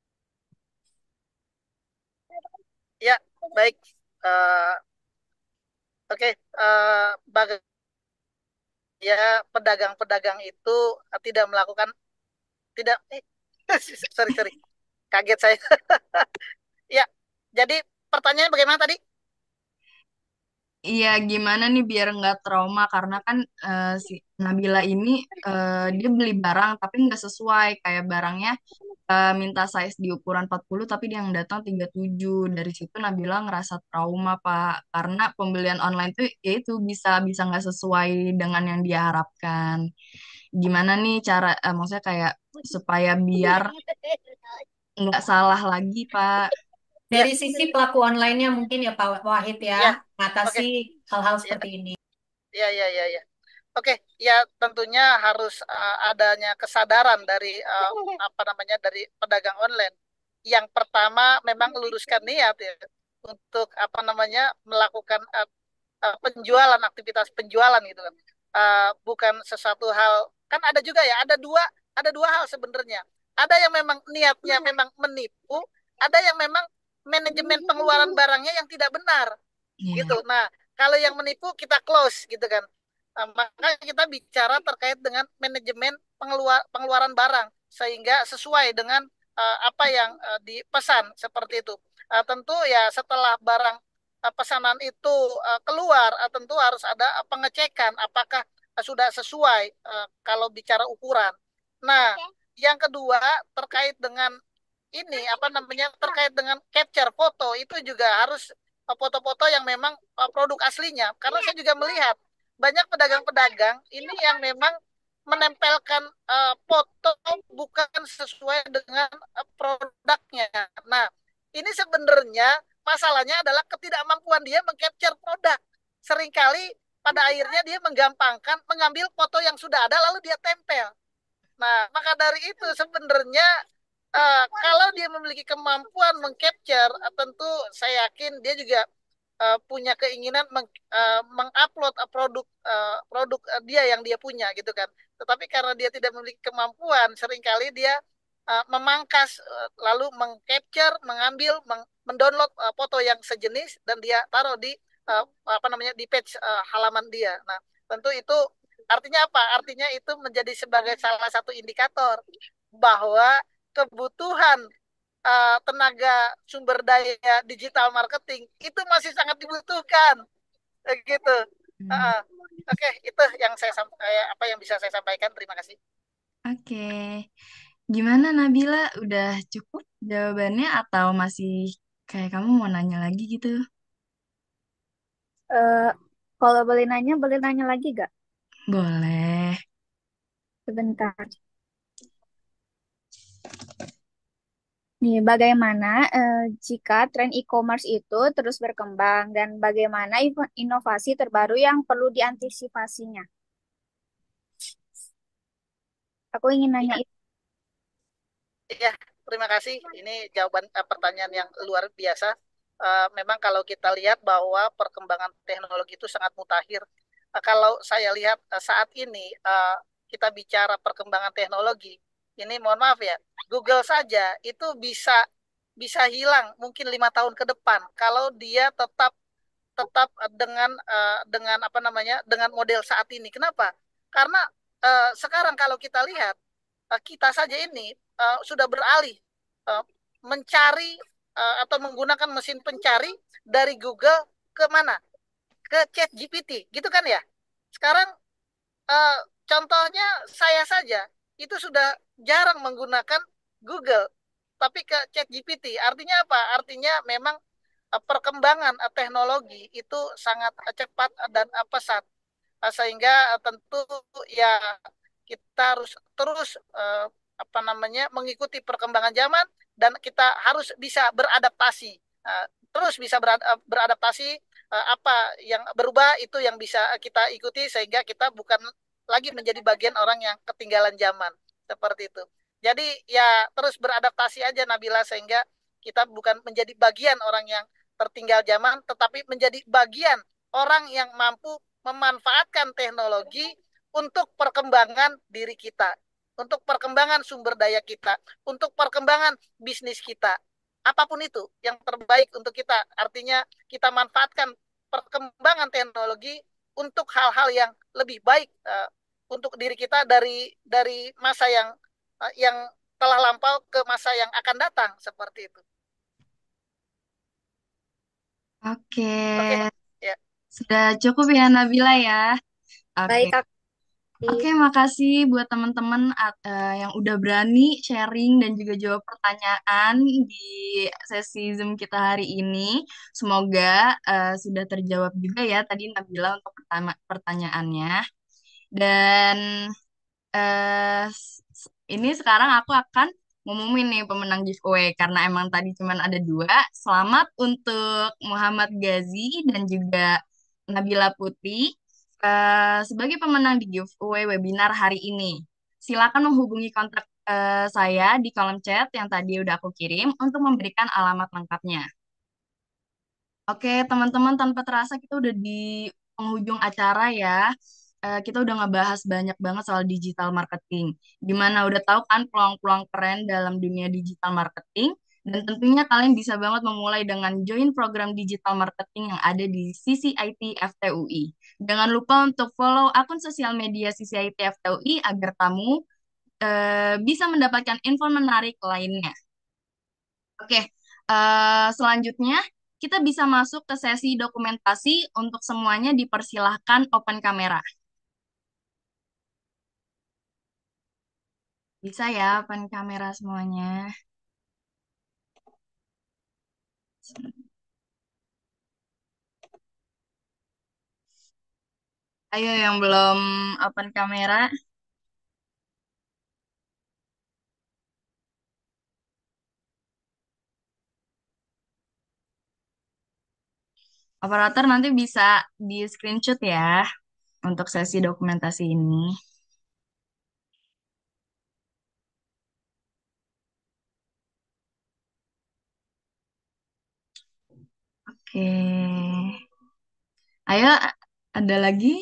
Ya, baik. Eh, oke, bagi ya pedagang-pedagang itu tidak melakukan tidak sorry sorry kaget saya. Ya, jadi pertanyaan bagaimana tadi? Iya, gimana nih biar nggak trauma karena kan si Nabila ini dia beli barang tapi nggak sesuai kayak barangnya minta size di ukuran 40 tapi dia yang datang 37. Dari situ Nabila ngerasa trauma, Pak. Karena pembelian online tuh ya itu bisa bisa nggak sesuai dengan yang dia harapkan. Gimana nih cara maksudnya kayak supaya biar nggak salah lagi, Pak. Ya, Dari sisi pelaku online-nya mungkin ya Pak Wahid ya, ya, mengatasi oke. hal-hal Ya, seperti ini. ya, ya, ya, ya. Oke, ya tentunya harus adanya kesadaran dari apa namanya dari pedagang online. Yang pertama memang luruskan niat ya untuk apa namanya melakukan penjualan, aktivitas penjualan gitu kan. Bukan sesuatu hal, kan ada juga ya, ada dua hal sebenarnya. Ada yang memang niatnya memang menipu, ada yang memang manajemen pengeluaran barangnya yang tidak benar Iya. gitu. Nah, kalau yang menipu kita close gitu kan. Maka kita bicara terkait dengan manajemen pengeluaran barang sehingga sesuai dengan apa yang dipesan seperti itu. Tentu ya setelah barang pesanan itu keluar, tentu harus ada pengecekan apakah sudah sesuai kalau bicara ukuran. Nah, yang kedua terkait dengan ini apa namanya terkait dengan capture foto itu juga harus foto-foto yang memang produk aslinya. Karena saya juga melihat banyak pedagang-pedagang ini yang memang menempelkan foto bukan sesuai dengan produknya. Nah, ini sebenarnya masalahnya adalah ketidakmampuan dia mengcapture produk. Seringkali pada akhirnya dia menggampangkan mengambil foto yang sudah ada lalu dia tempel. Nah, maka dari itu sebenarnya kalau dia memiliki kemampuan mengcapture, tentu saya yakin dia juga punya keinginan mengupload produk dia yang dia punya gitu kan. Tetapi karena dia tidak memiliki kemampuan, seringkali dia memangkas lalu mengcapture, mengambil, mendownload foto yang sejenis dan dia taruh di apa namanya di page halaman dia. Nah, tentu itu artinya apa? Artinya itu menjadi sebagai salah satu indikator bahwa kebutuhan tenaga sumber daya digital marketing itu masih sangat dibutuhkan gitu. Hmm. Oke, itu yang apa yang bisa saya sampaikan. Terima kasih. Oke. Gimana Nabila? Udah cukup jawabannya atau masih kayak kamu mau nanya lagi gitu? Eh, Kalau boleh nanya lagi gak? Boleh. Sebentar. Nih, bagaimana jika tren e-commerce itu terus berkembang dan bagaimana inovasi terbaru yang perlu diantisipasinya? Aku ingin nanya Iya, itu. iya, terima kasih. Ini jawaban pertanyaan yang luar biasa. Memang kalau kita lihat bahwa perkembangan teknologi itu sangat mutakhir. Kalau saya lihat saat ini kita bicara perkembangan teknologi, ini mohon maaf ya, Google saja itu bisa bisa hilang mungkin 5 tahun ke depan kalau dia tetap tetap dengan apa namanya dengan model saat ini. Kenapa? Karena sekarang kalau kita lihat kita saja ini sudah beralih uh, mencari atau menggunakan mesin pencari dari Google ke mana? Ke Chat GPT, gitu kan ya? Sekarang uh, contohnya saya saja itu sudah jarang menggunakan Google, tapi ke Chat GPT. Artinya apa? Artinya memang perkembangan teknologi itu sangat cepat dan pesat. Sehingga tentu ya kita harus terus apa namanya mengikuti perkembangan zaman dan kita harus bisa beradaptasi. Terus bisa beradaptasi apa yang berubah itu yang bisa kita ikuti sehingga kita bukan lagi menjadi bagian orang yang ketinggalan zaman seperti itu. Jadi ya terus beradaptasi aja Nabila sehingga kita bukan menjadi bagian orang yang tertinggal zaman tetapi menjadi bagian orang yang mampu memanfaatkan teknologi untuk perkembangan diri kita, untuk perkembangan sumber daya kita, untuk perkembangan bisnis kita. Apapun itu yang terbaik untuk kita. Artinya kita manfaatkan perkembangan teknologi untuk hal-hal yang lebih baik untuk diri kita dari masa yang telah lampau ke masa yang akan datang seperti itu. Oke. Oke, ya. Sudah cukup ya Nabila ya. Oke. Baik, Kak. Oke, makasih buat teman-teman yang udah berani sharing dan juga jawab pertanyaan di sesi Zoom kita hari ini. Semoga sudah terjawab juga ya tadi Nabila untuk pertanyaannya. Dan ini sekarang aku akan ngumumin nih pemenang giveaway karena emang tadi cuman ada dua. Selamat untuk Muhammad Gazi dan juga Nabila Putri sebagai pemenang di giveaway webinar hari ini. Silakan menghubungi kontak saya di kolom chat yang tadi udah aku kirim untuk memberikan alamat lengkapnya. Oke, teman-teman, tanpa terasa kita udah di penghujung acara ya. Kita udah ngebahas banyak banget soal digital marketing. Gimana udah tahu kan peluang-peluang keren dalam dunia digital marketing? Dan tentunya kalian bisa banget memulai dengan join program digital marketing yang ada di CCIT FTUI. Jangan lupa untuk follow akun sosial media CCIT FTUI agar kamu bisa mendapatkan info menarik lainnya. Oke, selanjutnya kita bisa masuk ke sesi dokumentasi. Untuk semuanya dipersilahkan open kamera. Bisa ya open kamera semuanya. Ayo yang belum open kamera. Operator nanti bisa di screenshot ya untuk sesi dokumentasi ini. Oke. Ayo, ada lagi?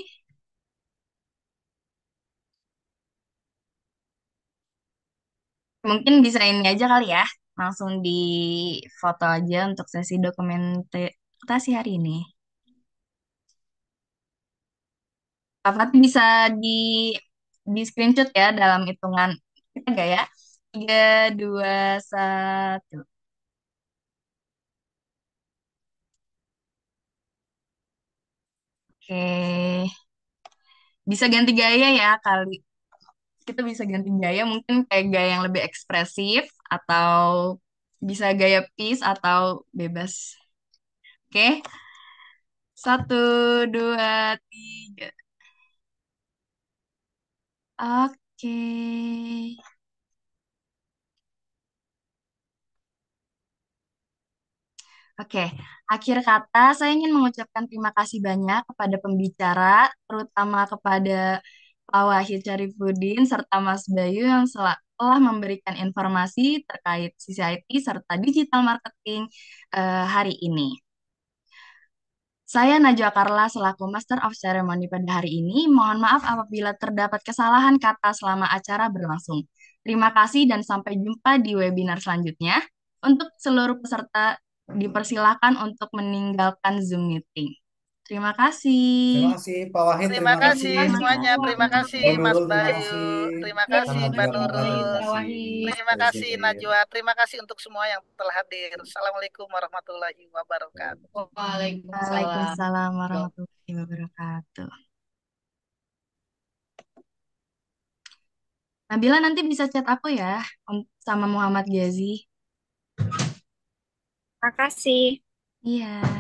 Mungkin bisa ini aja kali ya. Langsung di foto aja untuk sesi dokumentasi hari ini. Apa bisa di screenshot ya dalam hitungan kita enggak ya? 3, 2, 1. Oke. Bisa ganti gaya ya kali. Kita bisa ganti gaya mungkin kayak gaya yang lebih ekspresif atau bisa gaya peace atau bebas. Oke. 1, 2, 3. Oke. Oke, akhir kata saya ingin mengucapkan terima kasih banyak kepada pembicara, terutama kepada Pak Wahid Syarifuddin serta Mas Bayu yang telah memberikan informasi terkait CCIT serta digital marketing hari ini. Saya Najwa Karla selaku Master of Ceremony pada hari ini. Mohon maaf apabila terdapat kesalahan kata selama acara berlangsung. Terima kasih dan sampai jumpa di webinar selanjutnya. Untuk seluruh peserta dipersilakan untuk meninggalkan Zoom meeting. Terima Terima kasih. kasih Pak Wahid, Terima terima kasih kasih. Mas semuanya. Alfa, Terima terima kasih Pak kasih. Mas Nurul, terima Bayu. kasih. Terima Ya, kasih Kak Mbak Najwa terima Karla, kasih terima Nurul. Pak kasih. Wahid. Terima Pak kasih Yusuf. Najwa. Terima kasih untuk semua yang telah hadir. Assalamualaikum warahmatullahi wabarakatuh. Waalaikumsalam. Waalaikumsalam warahmatullahi wabarakatuh. Nabila nanti bisa chat aku ya sama Muhammad Ghazi. Makasih. Iya.